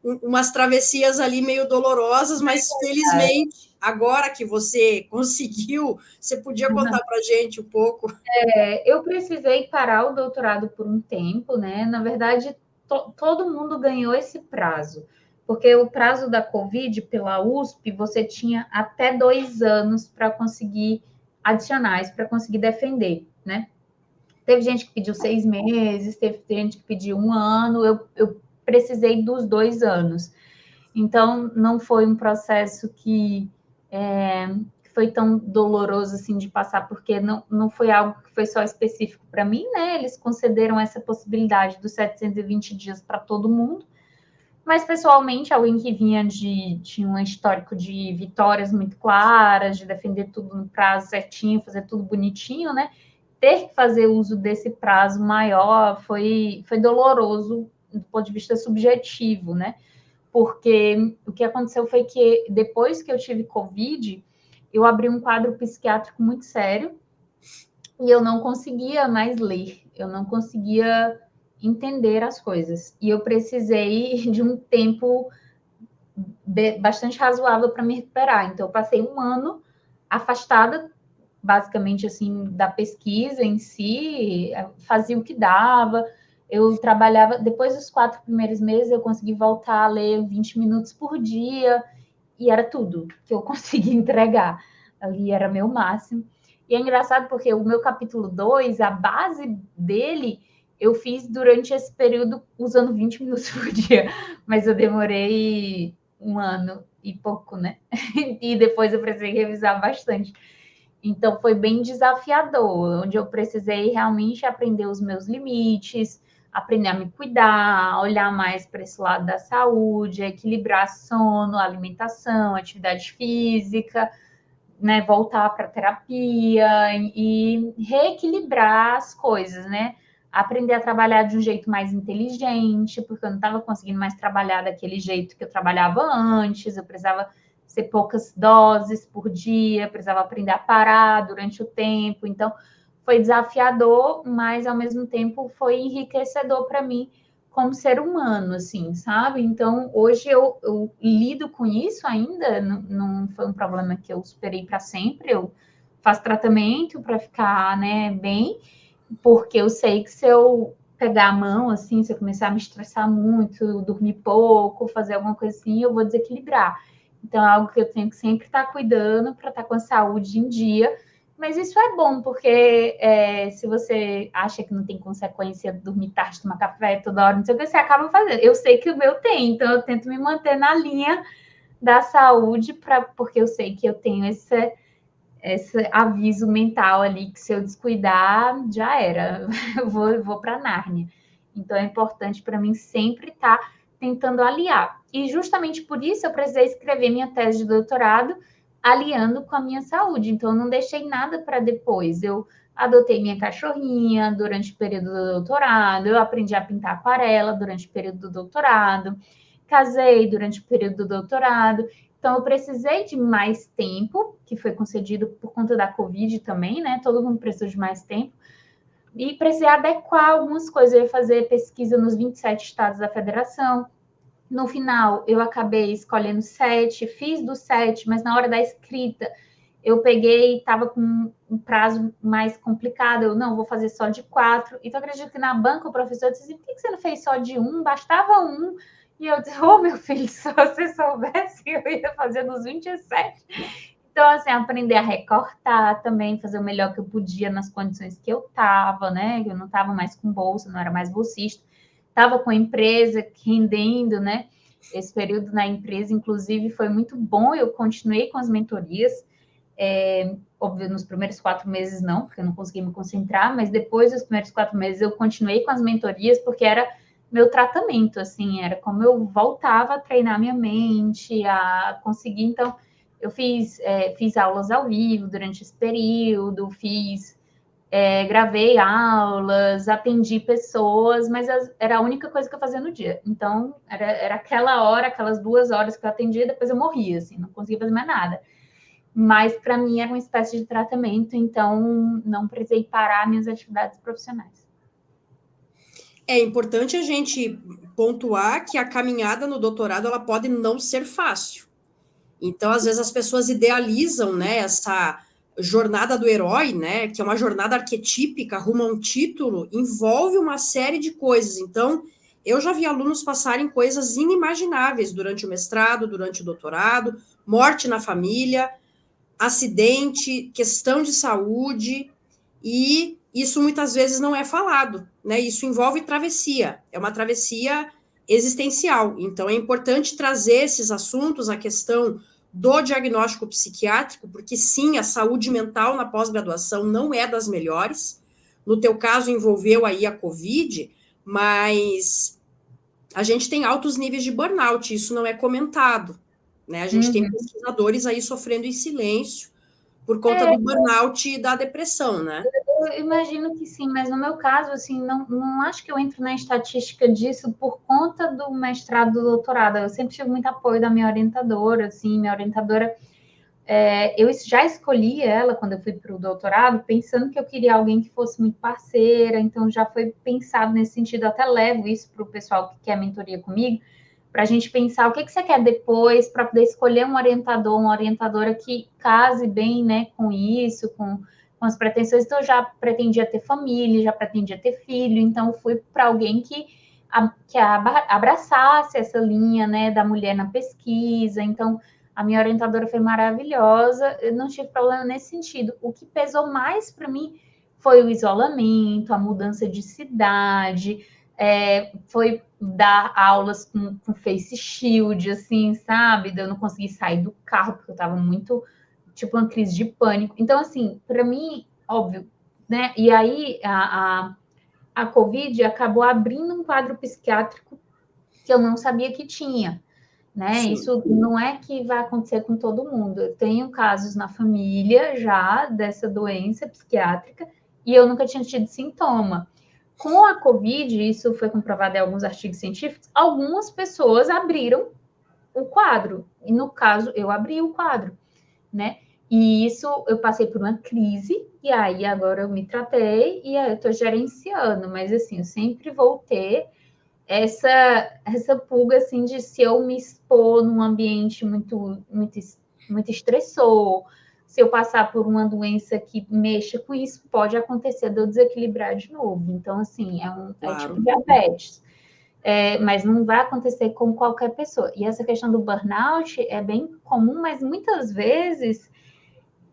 umas travessias ali meio dolorosas, mas felizmente, agora que você conseguiu, você podia contar para a gente um pouco? Eu precisei parar o doutorado por um tempo, né? Na verdade, todo mundo ganhou esse prazo, porque o prazo da Covid pela USP, você tinha até 2 anos para conseguir adicionais, para conseguir defender, né? Teve gente que pediu 6 meses, teve gente que pediu 1 ano, eu precisei dos 2 anos. Então, não foi um processo que foi tão doloroso assim de passar, porque não foi algo que foi só específico para mim, né? Eles concederam essa possibilidade dos 720 dias para todo mundo, mas pessoalmente, alguém que tinha um histórico de vitórias muito claras, de defender tudo no prazo certinho, fazer tudo bonitinho, né? Ter que fazer uso desse prazo maior foi doloroso do ponto de vista subjetivo, né? Porque o que aconteceu foi que depois que eu tive Covid, eu abri um quadro psiquiátrico muito sério, e eu não conseguia mais ler, eu não conseguia entender as coisas. E eu precisei de um tempo bastante razoável para me recuperar. Então, eu passei um ano afastada, basicamente, assim, da pesquisa em si, fazia o que dava. Eu trabalhava, depois dos 4 primeiros meses, eu consegui voltar a ler 20 minutos por dia, e era tudo que eu conseguia entregar. Ali era meu máximo. E é engraçado porque o meu capítulo 2, a base dele, eu fiz durante esse período usando 20 minutos por dia. Mas eu demorei um ano e pouco, né? E depois eu precisei revisar bastante. Então foi bem desafiador, onde eu precisei realmente aprender os meus limites, aprender a me cuidar, olhar mais para esse lado da saúde, equilibrar sono, alimentação, atividade física, né, voltar para terapia e reequilibrar as coisas, né? Aprender a trabalhar de um jeito mais inteligente, porque eu não estava conseguindo mais trabalhar daquele jeito que eu trabalhava antes, eu precisava ser poucas doses por dia, precisava aprender a parar durante o tempo. Então, foi desafiador, mas ao mesmo tempo foi enriquecedor para mim como ser humano, assim, sabe? Então, hoje eu lido com isso ainda, não foi um problema que eu superei para sempre, eu faço tratamento para ficar, né, bem, porque eu sei que se eu pegar a mão, assim, se eu começar a me estressar muito, dormir pouco, fazer alguma coisa assim, eu vou desequilibrar. Então, é algo que eu tenho que sempre estar cuidando para estar com a saúde em dia. Mas isso é bom, porque se você acha que não tem consequência dormir tarde, tomar café toda hora, não sei o que, você acaba fazendo. Eu sei que o meu tem, então eu tento me manter na linha da saúde, porque eu sei que eu tenho esse aviso mental ali, que se eu descuidar, já era. Eu vou para Nárnia. Então é importante para mim sempre estar tentando aliar. E justamente por isso eu precisei escrever minha tese de doutorado aliando com a minha saúde. Então eu não deixei nada para depois. Eu adotei minha cachorrinha durante o período do doutorado, eu aprendi a pintar aquarela durante o período do doutorado, casei durante o período do doutorado. Então, eu precisei de mais tempo, que foi concedido por conta da Covid também, né? Todo mundo precisou de mais tempo. E precisei adequar algumas coisas. Eu ia fazer pesquisa nos 27 estados da federação. No final, eu acabei escolhendo 7, fiz dos 7, mas na hora da escrita, eu peguei e estava com um prazo mais complicado. Eu, não, vou fazer só de 4. Então, acredito que na banca o professor disse assim, por que você não fez só de 1? Bastava 1. E eu disse, oh, meu filho, se você soubesse que eu ia fazer nos 27. Então, assim, aprender a recortar também, fazer o melhor que eu podia nas condições que eu estava, né? Eu não estava mais com bolsa, não era mais bolsista. Estava com a empresa rendendo, né? Esse período na empresa, inclusive, foi muito bom. Eu continuei com as mentorias. Óbvio, nos primeiros 4 meses não, porque eu não consegui me concentrar, mas depois dos primeiros 4 meses eu continuei com as mentorias, porque era meu tratamento, assim, era como eu voltava a treinar minha mente, a conseguir. Então, eu fiz aulas ao vivo durante esse período, gravei aulas, atendi pessoas, mas era a única coisa que eu fazia no dia. Então, era aquela hora, aquelas 2 horas que eu atendia, depois eu morria, assim, não conseguia fazer mais nada. Mas, para mim, era uma espécie de tratamento, então não precisei parar minhas atividades profissionais. É importante a gente pontuar que a caminhada no doutorado ela pode não ser fácil. Então, às vezes, as pessoas idealizam, né, essa jornada do herói, né, que é uma jornada arquetípica rumo a um título, envolve uma série de coisas. Então, eu já vi alunos passarem coisas inimagináveis durante o mestrado, durante o doutorado, morte na família, acidente, questão de saúde, e isso muitas vezes não é falado, né? Isso envolve travessia, é uma travessia existencial. Então é importante trazer esses assuntos, a questão do diagnóstico psiquiátrico, porque sim, a saúde mental na pós-graduação não é das melhores. No teu caso envolveu aí a Covid, mas a gente tem altos níveis de burnout, isso não é comentado, né? A gente tem pesquisadores aí sofrendo em silêncio por conta do burnout e da depressão, né? Eu imagino que sim, mas no meu caso, assim, não acho que eu entro na estatística disso por conta do mestrado, do doutorado. Eu sempre tive muito apoio da minha orientadora, assim, minha orientadora eu já escolhi ela quando eu fui para o doutorado, pensando que eu queria alguém que fosse muito parceira, então já foi pensado nesse sentido, eu até levo isso para o pessoal que quer mentoria comigo, para a gente pensar o que você quer depois, para poder escolher um orientador, uma orientadora que case bem, né, com isso, com as pretensões. Então, eu já pretendia ter família, já pretendia ter filho, então fui para alguém que abraçasse essa linha, né, da mulher na pesquisa. Então, a minha orientadora foi maravilhosa, eu não tive problema nesse sentido. O que pesou mais para mim foi o isolamento, a mudança de cidade, foi dar aulas com face shield, assim, sabe? Eu não consegui sair do carro, porque eu estava muito, tipo, uma crise de pânico. Então, assim, para mim, óbvio, né? E aí, a Covid acabou abrindo um quadro psiquiátrico que eu não sabia que tinha, né? Sim. Isso não é que vai acontecer com todo mundo. Eu tenho casos na família já dessa doença psiquiátrica e eu nunca tinha tido sintoma. Com a Covid, isso foi comprovado em alguns artigos científicos, algumas pessoas abriram o quadro. E no caso, eu abri o quadro, né? E isso eu passei por uma crise, e aí agora eu me tratei e aí eu tô gerenciando, mas assim, eu sempre vou ter essa pulga assim de se eu me expor num ambiente muito estressor, se eu passar por uma doença que mexa com isso, pode acontecer de eu desequilibrar de novo. Então, assim, é tipo Claro. diabetes. Mas não vai acontecer com qualquer pessoa. E essa questão do burnout é bem comum, mas muitas vezes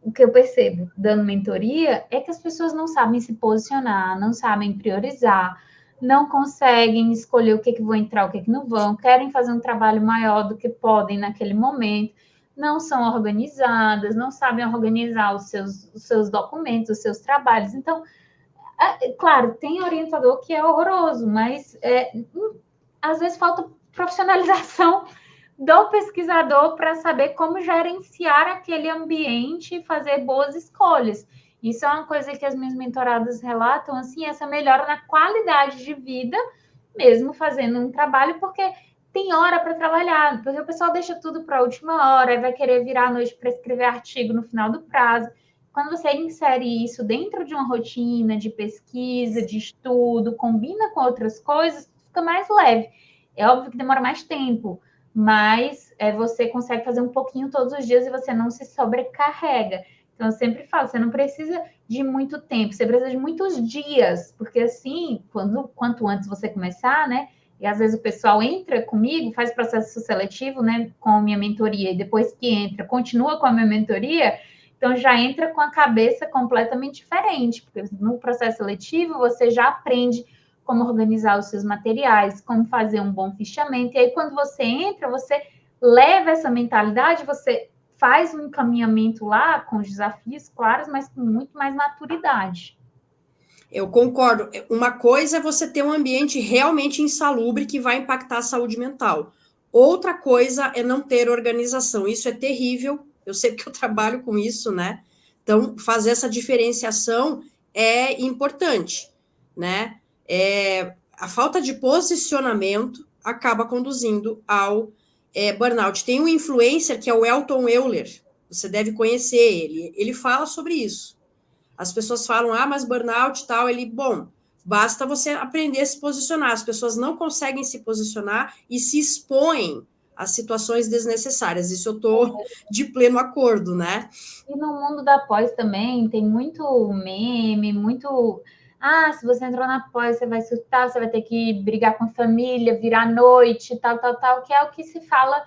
o que eu percebo dando mentoria é que as pessoas não sabem se posicionar, não sabem priorizar, não conseguem escolher o que vão entrar, o que não vão, querem fazer um trabalho maior do que podem naquele momento, não são organizadas, não sabem organizar os seus documentos, os seus trabalhos. Então, claro, tem orientador que é horroroso, mas às vezes falta profissionalização do pesquisador para saber como gerenciar aquele ambiente e fazer boas escolhas. Isso é uma coisa que as minhas mentoradas relatam, assim, essa melhora na qualidade de vida, mesmo fazendo um trabalho, porque tem hora para trabalhar, porque o pessoal deixa tudo para a última hora, vai querer virar à noite para escrever artigo no final do prazo. Quando você insere isso dentro de uma rotina de pesquisa, de estudo, combina com outras coisas, fica mais leve. É óbvio que demora mais tempo, mas você consegue fazer um pouquinho todos os dias e você não se sobrecarrega. Então, eu sempre falo, você não precisa de muito tempo, você precisa de muitos dias, porque assim, quanto antes você começar, né? E às vezes o pessoal entra comigo, faz processo seletivo, né, com a minha mentoria, e depois que entra, continua com a minha mentoria, então já entra com a cabeça completamente diferente, porque no processo seletivo você já aprende como organizar os seus materiais, como fazer um bom fichamento. E aí, quando você entra, você leva essa mentalidade, você faz um encaminhamento lá com os desafios claros, mas com muito mais maturidade. Eu concordo. Uma coisa é você ter um ambiente realmente insalubre que vai impactar a saúde mental. Outra coisa é não ter organização. Isso é terrível. Eu sei que eu trabalho com isso, né? Então, fazer essa diferenciação é importante, né? A falta de posicionamento acaba conduzindo ao burnout. Tem um influencer que é o Elton Euler. Você deve conhecer ele. Ele fala sobre isso. As pessoas falam, mas burnout e tal. Bom, basta você aprender a se posicionar. As pessoas não conseguem se posicionar e se expõem a situações desnecessárias. Isso eu estou de pleno acordo, né? E no mundo da pós também tem muito meme, muito... se você entrou na pós, você vai surtar, você vai ter que brigar com a família, virar noite, tal, que é o que se fala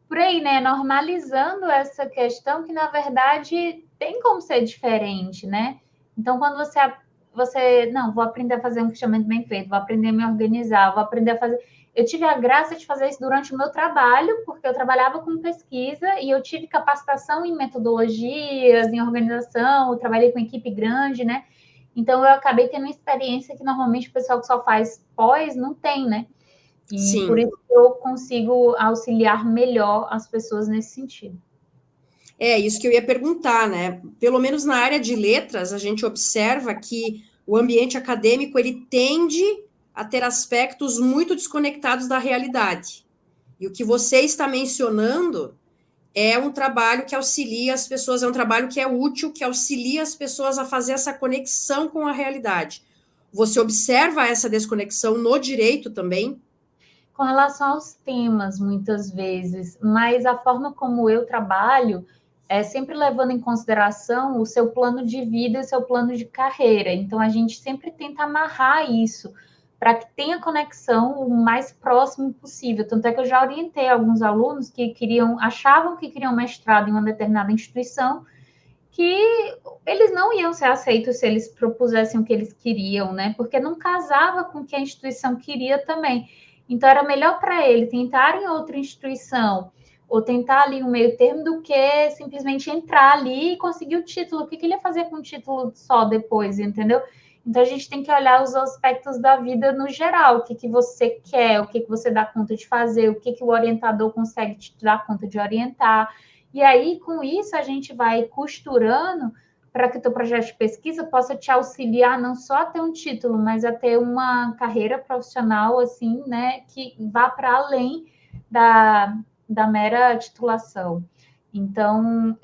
por aí, né? Normalizando essa questão que, na verdade, tem como ser diferente, né? Então, quando não, vou aprender a fazer um fichamento bem feito, vou aprender a me organizar, vou aprender a fazer... Eu tive a graça de fazer isso durante o meu trabalho, porque eu trabalhava com pesquisa e eu tive capacitação em metodologias, em organização, eu trabalhei com equipe grande, né? Então, eu acabei tendo uma experiência que normalmente o pessoal que só faz pós não tem, né? E Sim. por isso eu consigo auxiliar melhor as pessoas nesse sentido. É isso que eu ia perguntar, né? Pelo menos na área de letras, a gente observa que o ambiente acadêmico ele tende a ter aspectos muito desconectados da realidade. E o que você está mencionando é um trabalho que auxilia as pessoas, é um trabalho que é útil, que auxilia as pessoas a fazer essa conexão com a realidade. Você observa essa desconexão no direito também? Com relação aos temas, muitas vezes, mas a forma como eu trabalho é sempre levando em consideração o seu plano de vida e o seu plano de carreira. Então, a gente sempre tenta amarrar isso para que tenha conexão o mais próximo possível. Tanto é que eu já orientei alguns alunos que achavam que queriam mestrado em uma determinada instituição, que eles não iam ser aceitos se eles propusessem o que eles queriam, né? Porque não casava com o que a instituição queria também. Então, era melhor para ele tentar em outra instituição ou tentar ali um meio termo do que simplesmente entrar ali e conseguir o título. O que ele ia fazer com o título só depois, entendeu? Então, a gente tem que olhar os aspectos da vida no geral. O que você quer, o que você dá conta de fazer, o que o orientador consegue te dar conta de orientar. E aí, com isso, a gente vai costurando para que o teu projeto de pesquisa possa te auxiliar não só a ter um título, mas a ter uma carreira profissional, assim, né, que vá para além da mera titulação. Então,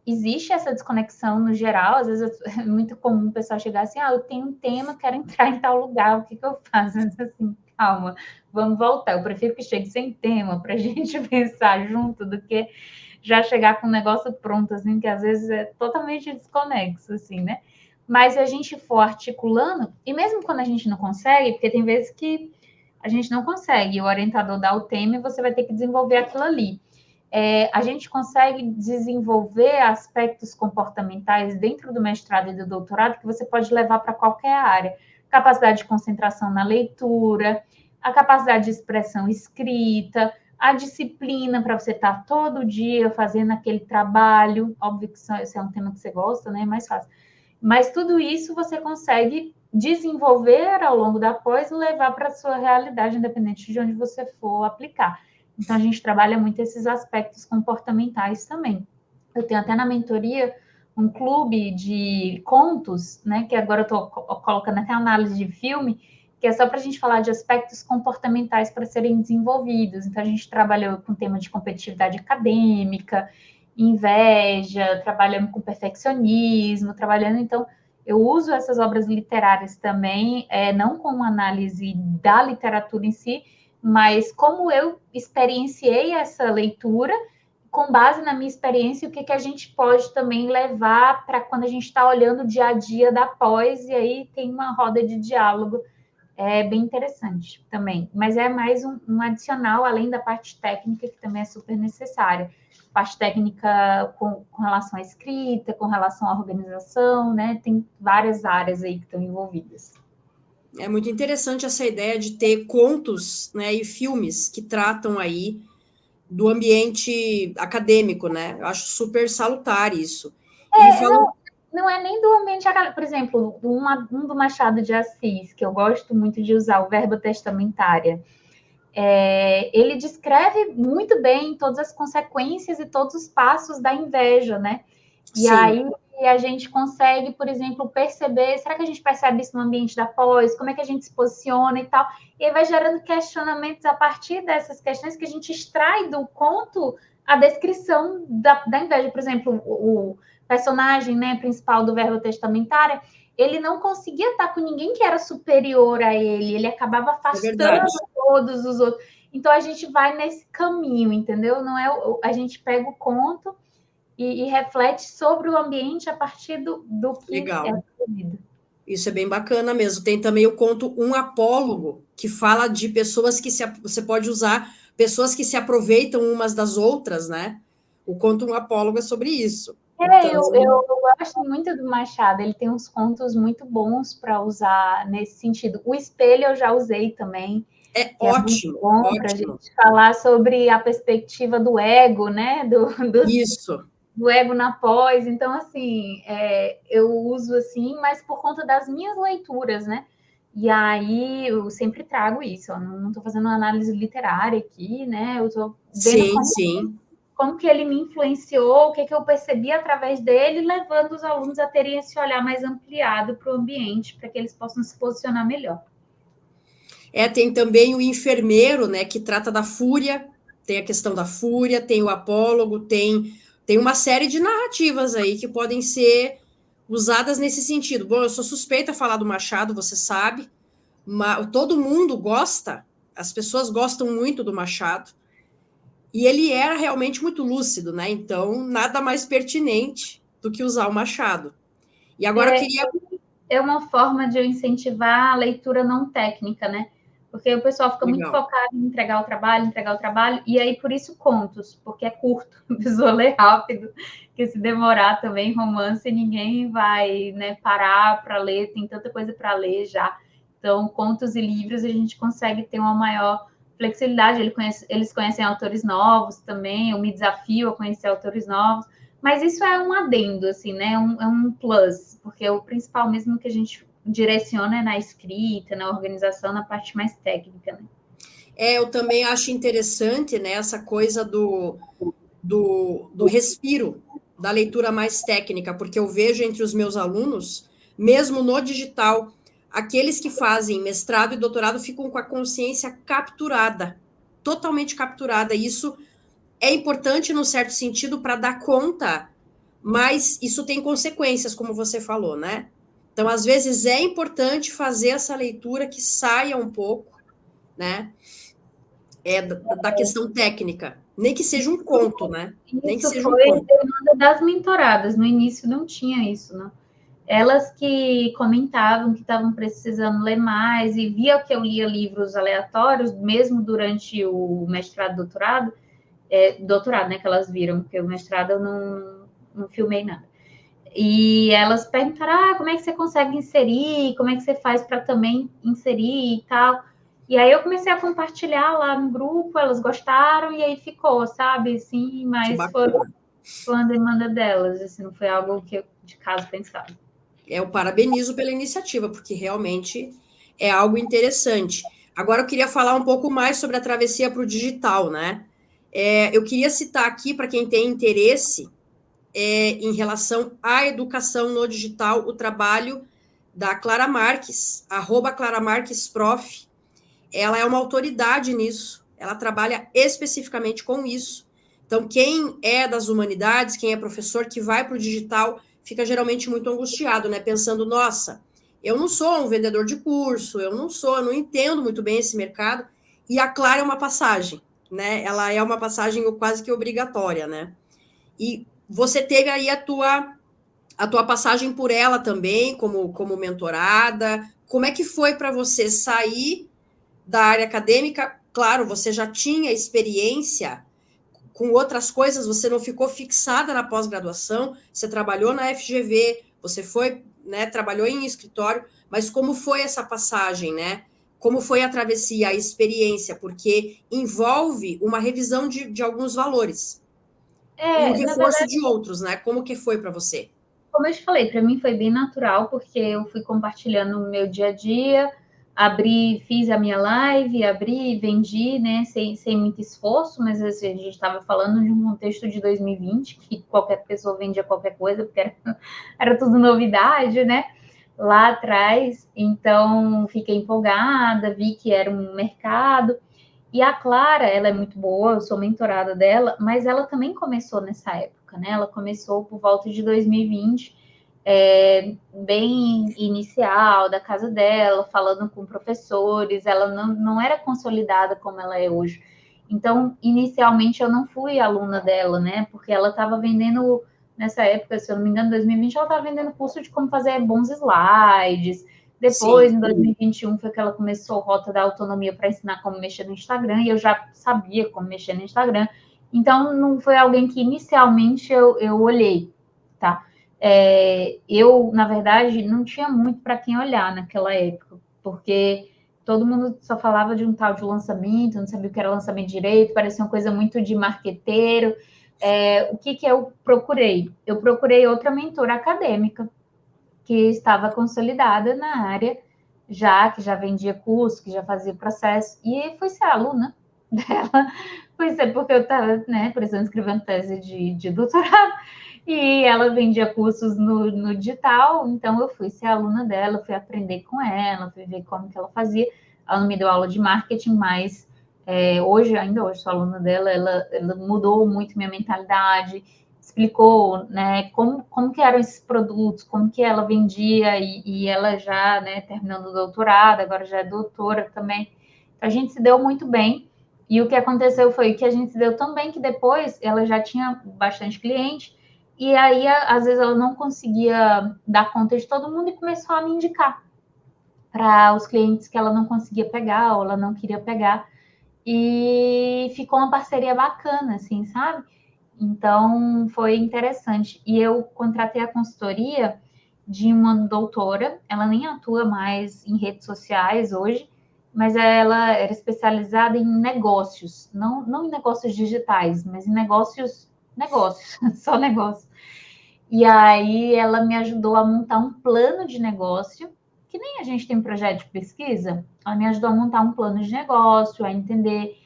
existe essa desconexão no geral, às vezes é muito comum o pessoal chegar assim, eu tenho um tema, quero entrar em tal lugar, o que eu faço? Assim, calma, vamos voltar, eu prefiro que chegue sem tema, para a gente pensar junto do que já chegar com o negócio pronto, assim, que às vezes é totalmente desconexo, assim, né? Mas se a gente for articulando, e mesmo quando a gente não consegue, porque tem vezes que a gente não consegue, o orientador dá o tema e você vai ter que desenvolver aquilo ali. A gente consegue desenvolver aspectos comportamentais dentro do mestrado e do doutorado que você pode levar para qualquer área. Capacidade de concentração na leitura, a capacidade de expressão escrita, a disciplina para você estar todo dia fazendo aquele trabalho. Óbvio que esse é um tema que você gosta, né? É mais fácil. Mas tudo isso você consegue desenvolver ao longo da pós e levar para a sua realidade, independente de onde você for aplicar. Então, a gente trabalha muito esses aspectos comportamentais também. Eu tenho até na mentoria um clube de contos, né? Que agora eu estou colocando até análise de filme, que é só para a gente falar de aspectos comportamentais para serem desenvolvidos. Então, a gente trabalhou com o tema de competitividade acadêmica, inveja, trabalhando com perfeccionismo, então, eu uso essas obras literárias também, não como análise da literatura em si, mas como eu experienciei essa leitura, com base na minha experiência, o que a gente pode também levar para quando a gente está olhando o dia a dia da pós, e aí tem uma roda de diálogo bem interessante também. Mas é mais um adicional, além da parte técnica, que também é super necessária. Parte técnica com relação à escrita, com relação à organização, né? Tem várias áreas aí que estão envolvidas. É muito interessante essa ideia de ter contos, né, e filmes que tratam aí do ambiente acadêmico, né? Eu acho super salutar isso. Não é nem do ambiente acadêmico. Por exemplo, um do Machado de Assis, que eu gosto muito de usar, o verbo testamentária. Ele descreve muito bem todas as consequências e todos os passos da inveja, né? E Sim. Aí a gente consegue, por exemplo, perceber, será que a gente percebe isso no ambiente da pós? Como é que a gente se posiciona e tal? E aí vai gerando questionamentos a partir dessas questões que a gente extrai do conto a descrição da inveja. Por exemplo, o personagem, né, principal do verbo testamentário, ele não conseguia estar com ninguém que era superior a ele acabava afastando todos os outros. Então, a gente vai nesse caminho, entendeu? Não é a gente pega o conto e reflete sobre o ambiente a partir do que Legal. É vivido. Isso é bem bacana mesmo. Tem também o conto Um Apólogo, que fala de pessoas que você pode usar, pessoas que se aproveitam umas das outras, né? O conto Um Apólogo é sobre isso. Então... eu gosto muito do Machado, ele tem uns contos muito bons para usar nesse sentido. O Espelho eu já usei também. É ótimo, ótimo. Para a gente falar sobre a perspectiva do ego, né? Isso. Do ego na pós. Então, assim, eu uso assim, mas por conta das minhas leituras, né? E aí eu sempre trago isso. Eu não estou fazendo uma análise literária aqui, né? Eu estou vendo como que ele me influenciou, o que eu percebi através dele, levando os alunos a terem esse olhar mais ampliado para o ambiente, para que eles possam se posicionar melhor. Tem também o Enfermeiro, né, que trata da fúria, tem a questão da fúria, tem o apólogo, tem uma série de narrativas aí que podem ser usadas nesse sentido. Bom, eu sou suspeita a falar do Machado, você sabe, mas todo mundo gosta, as pessoas gostam muito do Machado, e ele era realmente muito lúcido, né? Então, nada mais pertinente do que usar o Machado. E agora eu queria... É uma forma de eu incentivar a leitura não técnica, né? Porque o pessoal fica muito focado em entregar o trabalho, e aí por isso contos, porque é curto, a pessoa lê rápido, que se demorar também romance, ninguém vai, né, parar para ler, tem tanta coisa para ler já. Então, contos e livros a gente consegue ter uma maior flexibilidade, eles conhecem autores novos também, eu me desafio a conhecer autores novos, mas isso é um adendo, assim, né? É um plus, porque o principal mesmo que a gente direciona é na escrita, na organização, na parte mais técnica, né? Eu também acho interessante, né, essa coisa do respiro, da leitura mais técnica, porque eu vejo entre os meus alunos, mesmo no digital, aqueles que fazem mestrado e doutorado ficam com a consciência capturada, totalmente capturada. Isso é importante, num certo sentido, para dar conta, mas isso tem consequências, como você falou, né? Então, às vezes, é importante fazer essa leitura que saia um pouco, né? Da questão técnica. Nem que seja um conto, né? Nem que Isso seja um foi conto. demanda das mentoradas. No início não tinha isso, não. Elas que comentavam que estavam precisando ler mais e via que eu lia livros aleatórios, mesmo durante o mestrado, doutorado, né, que elas viram, porque o mestrado eu não filmei nada. E elas perguntaram, como é que você consegue inserir, como é que você faz para também inserir e tal. E aí eu comecei a compartilhar lá no grupo, elas gostaram, e aí ficou, sabe, assim, mas foi uma demanda delas, assim, não foi algo que eu de caso pensava. Eu parabenizo pela iniciativa, porque realmente é algo interessante. Agora eu queria falar um pouco mais sobre a travessia para o digital, né? Eu queria citar aqui, para quem tem interesse, em relação à educação no digital, o trabalho da Clara Marques, @ClaraMarquesProf. Ela é uma autoridade nisso, ela trabalha especificamente com isso. Então, quem é das humanidades, quem é professor, que vai para o digital, fica geralmente muito angustiado, né? Pensando, nossa, eu não sou um vendedor de curso, eu não entendo muito bem esse mercado. E a Clara é uma passagem, né? Ela é uma passagem quase que obrigatória, né? E você teve aí a tua passagem por ela também, como mentorada. Como é que foi para você sair da área acadêmica? Claro, você já tinha experiência com outras coisas, você não ficou fixada na pós-graduação, você trabalhou na FGV, você foi, né, trabalhou em escritório, mas como foi essa passagem, né? Como foi a travessia, a experiência? Porque envolve uma revisão de alguns valores e o Na reforço verdade, de outros, né? Como que foi para você? como eu te falei, para mim foi bem natural, porque eu fui compartilhando o meu dia a dia, fiz a minha live, abri, vendi, né, sem muito esforço, mas assim, a gente estava falando de um contexto de 2020, que qualquer pessoa vendia qualquer coisa, porque era tudo novidade, né, lá atrás. Então, fiquei empolgada, vi que era um mercado. E a Clara, ela é muito boa, eu sou mentorada dela, mas ela também começou nessa época, né? Ela começou por volta de 2020, bem inicial, da casa dela, falando com professores, ela não era consolidada como ela é hoje. Então, inicialmente, eu não fui aluna dela, né? Porque ela estava vendendo, nessa época, se eu não me engano, 2020, ela estava vendendo curso de como fazer bons slides. Depois, Sim. em 2021, foi que ela começou a Rota da Autonomia para ensinar como mexer no Instagram, e eu já sabia como mexer no Instagram. Então, não foi alguém que inicialmente eu olhei, tá? Eu, na verdade, não tinha muito para quem olhar naquela época, porque todo mundo só falava de um tal de lançamento, não sabia o que era lançamento direito, parecia uma coisa muito de marqueteiro. O que eu procurei? Eu procurei outra mentora acadêmica, que estava consolidada na área, que já vendia curso, que já fazia processo, e fui ser aluna dela, fui ser porque eu estava, né, precisando escrever uma tese de doutorado, e ela vendia cursos no digital, então eu fui ser aluna dela, fui aprender com ela, fui ver como que ela fazia. Ela não me deu aula de marketing, mas Ainda hoje sou aluna dela, ela mudou muito minha mentalidade, explicou, né, como que eram esses produtos, como que ela vendia, e ela já, né, terminando o doutorado, agora já é doutora também. A gente se deu muito bem, e o que aconteceu foi que a gente se deu tão bem que depois ela já tinha bastante cliente, e aí, às vezes, ela não conseguia dar conta de todo mundo e começou a me indicar para os clientes que ela não conseguia pegar ou ela não queria pegar. E ficou uma parceria bacana, assim, sabe? Então, foi interessante. E eu contratei a consultoria de uma doutora, ela nem atua mais em redes sociais hoje, mas ela era especializada em negócios, não em negócios digitais, mas em negócios, só negócio. E aí ela me ajudou a montar um plano de negócio, que nem a gente tem projeto de pesquisa, ela me ajudou a montar um plano de negócio, a entender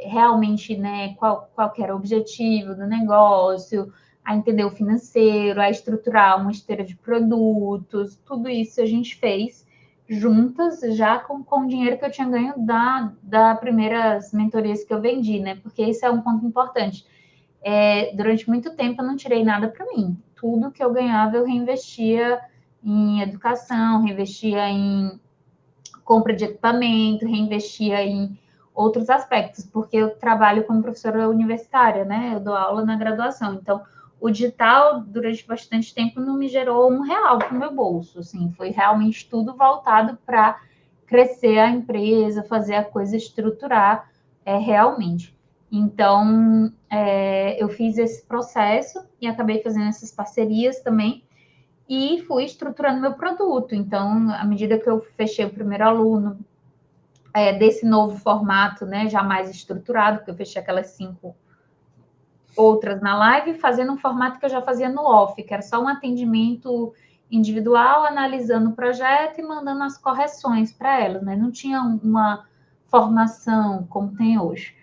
realmente, né, qual que era o objetivo do negócio, a entender o financeiro, a estruturar uma esteira de produtos, tudo isso a gente fez juntas, já com o dinheiro que eu tinha ganho da primeiras mentorias que eu vendi, né? Porque isso é um ponto importante. Durante muito tempo eu não tirei nada para mim. Tudo que eu ganhava eu reinvestia em educação, reinvestia em compra de equipamento, reinvestia em outros aspectos, porque eu trabalho como professora universitária, né? Eu dou aula na graduação, então o digital durante bastante tempo não me gerou R$ 1 para o meu bolso, assim, foi realmente tudo voltado para crescer a empresa, fazer a coisa estruturar realmente. Então, eu fiz esse processo e acabei fazendo essas parcerias também e fui estruturando meu produto. Então, à medida que eu fechei o primeiro aluno desse novo formato, né, já mais estruturado, porque eu fechei aquelas 5 outras na live, fazendo um formato que eu já fazia no off, que era só um atendimento individual, analisando o projeto e mandando as correções para elas, né? Não tinha uma formação como tem hoje.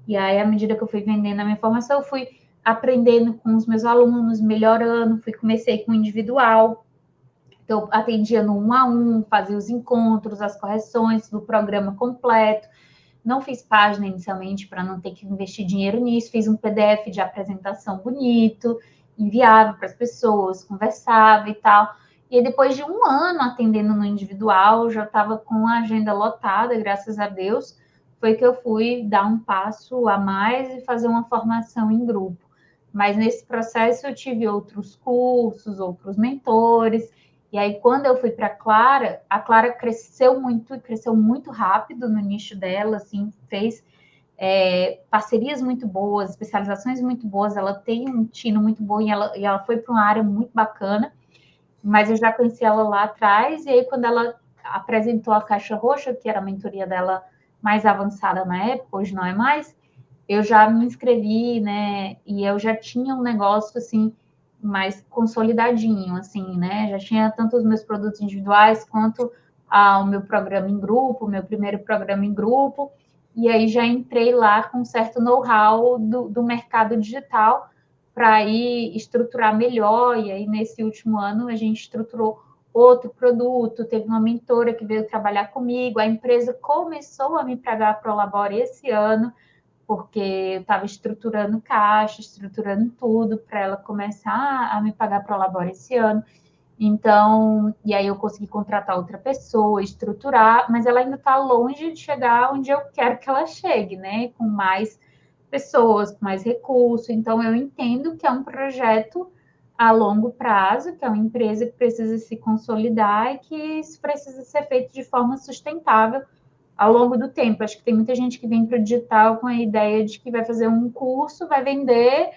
E aí, à medida que eu fui vendendo a minha formação, eu fui aprendendo com os meus alunos, melhorando, comecei com individual. Então, eu atendia no 1 a 1, fazia os encontros, as correções do programa completo. Não fiz página inicialmente para não ter que investir dinheiro nisso. Fiz um PDF de apresentação bonito, enviava para as pessoas, conversava e tal. E aí, depois de 1 ano atendendo no individual, já estava com a agenda lotada, graças a Deus, foi que eu fui dar um passo a mais e fazer uma formação em grupo. Mas nesse processo eu tive outros cursos, outros mentores. E aí, quando eu fui para a Clara cresceu muito rápido no nicho dela, assim, fez parcerias muito boas, especializações muito boas, ela tem um tino muito bom e ela foi para uma área muito bacana, mas eu já conheci ela lá atrás, e aí quando ela apresentou a Caixa Roxa, que era a mentoria dela mais avançada na época, hoje não é mais, eu já me inscrevi, né, e eu já tinha um negócio, assim, mais consolidadinho, assim, né? Já tinha tanto os meus produtos individuais quanto o meu programa em grupo, meu primeiro programa em grupo, e aí já entrei lá com um certo know-how do mercado digital para ir estruturar melhor, e aí nesse último ano a gente estruturou outro produto, teve uma mentora que veio trabalhar comigo, a empresa começou a me pagar para o Labore esse ano, porque eu estava estruturando caixa, estruturando tudo para ela começar a me pagar para o Labore esse ano. Então, e aí eu consegui contratar outra pessoa, estruturar, mas ela ainda está longe de chegar onde eu quero que ela chegue, né? Com mais pessoas, com mais recursos. Então, eu entendo que é um projeto a longo prazo, que é uma empresa que precisa se consolidar e que isso precisa ser feito de forma sustentável ao longo do tempo. Acho que tem muita gente que vem para o digital com a ideia de que vai fazer um curso, vai vender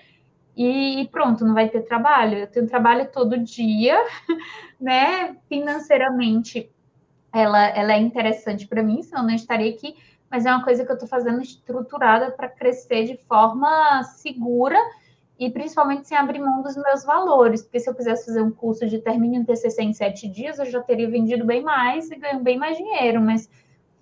e pronto, não vai ter trabalho. Eu tenho trabalho todo dia, né? Financeiramente, ela é interessante para mim, senão eu não estaria aqui, mas é uma coisa que eu estou fazendo estruturada para crescer de forma segura e principalmente sem abrir mão dos meus valores, porque se eu quisesse fazer um curso de termine um TCC em 7 dias, eu já teria vendido bem mais e ganho bem mais dinheiro, mas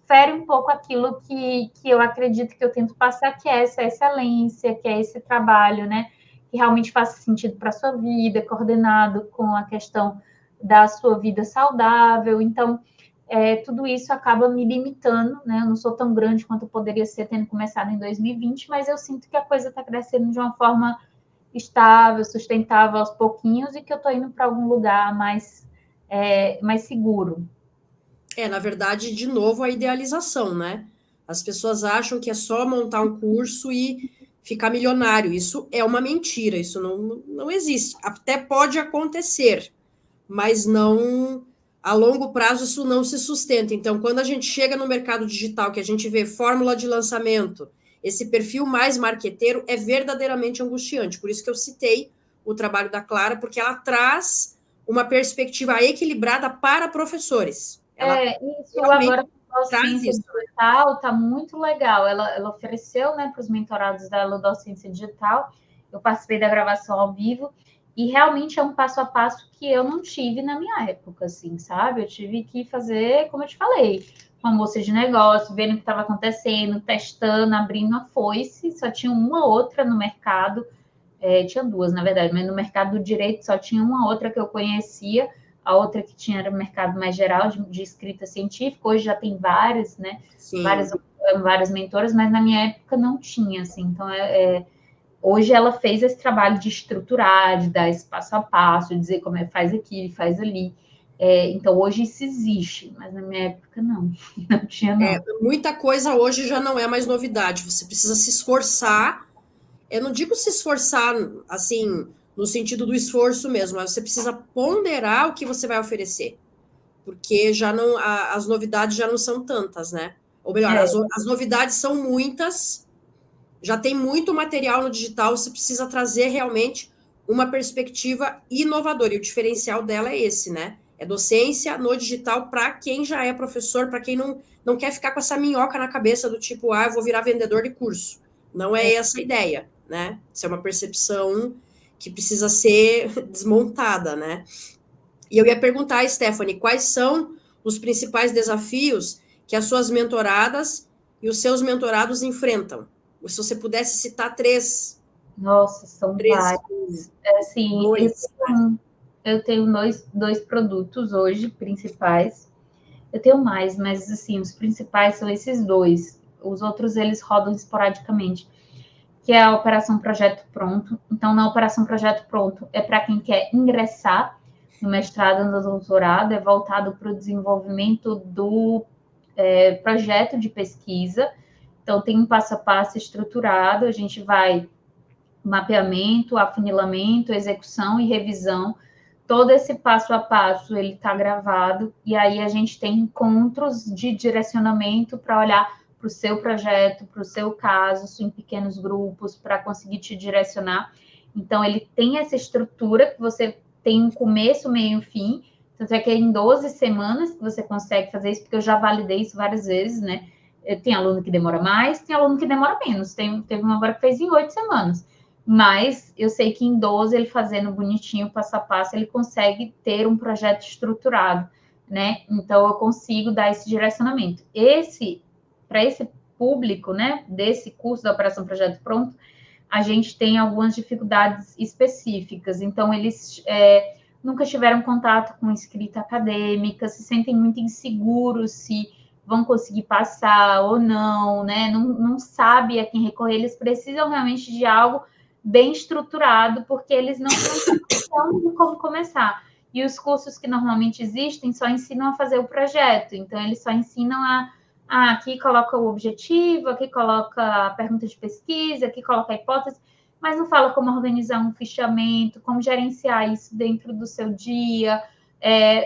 fere um pouco aquilo que eu acredito que eu tento passar, que é essa excelência, que é esse trabalho, né? Que realmente faça sentido para a sua vida, coordenado com a questão da sua vida saudável. Então, tudo isso acaba me limitando, né? Eu não sou tão grande quanto eu poderia ser tendo começado em 2020, mas eu sinto que a coisa está crescendo de uma forma estável, sustentável aos pouquinhos e que eu estou indo para algum lugar mais seguro. Na verdade, de novo, a idealização, né? As pessoas acham que é só montar um curso e ficar milionário. Isso é uma mentira, isso não existe. Até pode acontecer, mas não a longo prazo isso não se sustenta. Então, quando a gente chega no mercado digital, que a gente vê fórmula de lançamento, esse perfil mais marqueteiro é verdadeiramente angustiante. Por isso que eu citei o trabalho da Clara, porque ela traz uma perspectiva equilibrada para professores. Ela Isso realmente agora com a traz docência isso. digital está muito legal. Ela ofereceu, né, para os mentorados dela docência digital. Eu participei da gravação ao vivo e realmente é um passo a passo que eu não tive na minha época, assim, sabe? Eu tive que fazer, como eu te falei, uma moça de negócio, vendo o que estava acontecendo, testando, abrindo a foice. Só tinha uma outra no mercado, tinha duas, na verdade, mas no mercado do direito só tinha uma outra que eu conhecia, a outra que tinha era o mercado mais geral de escrita científica. Hoje já tem várias, né? Sim. Várias mentoras, mas na minha época não tinha, assim. Então, hoje ela fez esse trabalho de estruturar, de dar esse passo a passo, de dizer como é faz aqui, faz ali. Então, hoje isso existe, mas na minha época não, não tinha, não. Muita coisa hoje já não é mais novidade. Você precisa se esforçar. Eu não digo se esforçar, assim, no sentido do esforço mesmo, mas você precisa ponderar o que você vai oferecer. Porque já não, as novidades já não são tantas, né? Ou melhor, É, as novidades são muitas, já tem muito material no digital, você precisa trazer realmente uma perspectiva inovadora. E o diferencial dela é esse, né? É docência no digital para quem já é professor, para quem não quer ficar com essa minhoca na cabeça do tipo, eu vou virar vendedor de curso. Não é essa a ideia, né? Isso é uma percepção que precisa ser desmontada, né? E eu ia perguntar, Stephanie, quais são os principais desafios que as suas mentoradas e os seus mentorados enfrentam? Se você pudesse citar nossa, são três, vários. Assim, dois, né? eu tenho dois produtos hoje principais. Eu tenho mais, mas assim, os principais são esses dois. Os outros eles rodam esporadicamente, que é a Operação Projeto Pronto. Então, na Operação Projeto Pronto é para quem quer ingressar no mestrado, no doutorado, é voltado para o desenvolvimento do projeto de pesquisa. Então, tem um passo a passo estruturado, a gente vai mapeamento, afunilamento, execução e revisão. Todo esse passo a passo ele está gravado e aí a gente tem encontros de direcionamento para olhar para o seu projeto, para o seu caso, em pequenos grupos, para conseguir te direcionar. Então, ele tem essa estrutura que você tem um começo, meio e fim. Tanto é que é em 12 semanas que você consegue fazer isso, porque eu já validei isso várias vezes, né? Tem aluno que demora mais, tem aluno que demora menos. Teve uma agora que fez em 8 semanas. Mas eu sei que em 12, ele fazendo bonitinho, passo a passo, ele consegue ter um projeto estruturado, né? Então, eu consigo dar esse direcionamento. Para esse público, né, desse curso da Operação Projeto Pronto, a gente tem algumas dificuldades específicas. Então, eles nunca tiveram contato com escrita acadêmica, se sentem muito inseguros se vão conseguir passar ou não, né? Não sabe a quem recorrer, eles precisam realmente de algo bem estruturado, porque eles não sabem como começar. E os cursos que normalmente existem só ensinam a fazer o projeto, então eles só ensinam aqui coloca o objetivo, aqui coloca a pergunta de pesquisa, aqui coloca a hipótese, mas não fala como organizar um fichamento, como gerenciar isso dentro do seu dia,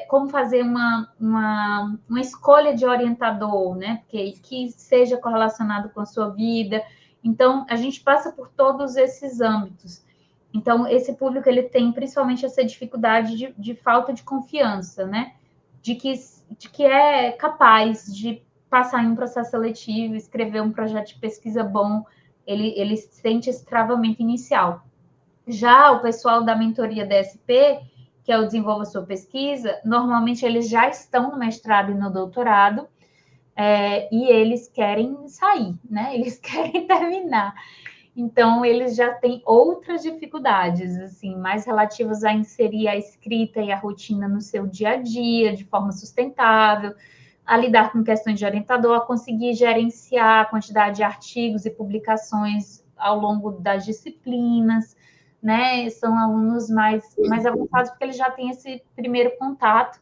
como fazer uma escolha de orientador, né? Que seja correlacionado com a sua vida. Então, a gente passa por todos esses âmbitos. Então, esse público ele tem principalmente essa dificuldade de falta de confiança, né? De que é capaz de passar em um processo seletivo, escrever um projeto de pesquisa bom, ele sente esse travamento inicial. Já o pessoal da mentoria DSP, que é o Desenvolva Sua Pesquisa, normalmente eles já estão no mestrado e no doutorado, e eles querem sair, né? Eles querem terminar. Então, eles já têm outras dificuldades, assim, mais relativas a inserir a escrita e a rotina no seu dia a dia, de forma sustentável, a lidar com questões de orientador, a conseguir gerenciar a quantidade de artigos e publicações ao longo das disciplinas, né? São alunos mais avançados porque eles já têm esse primeiro contato.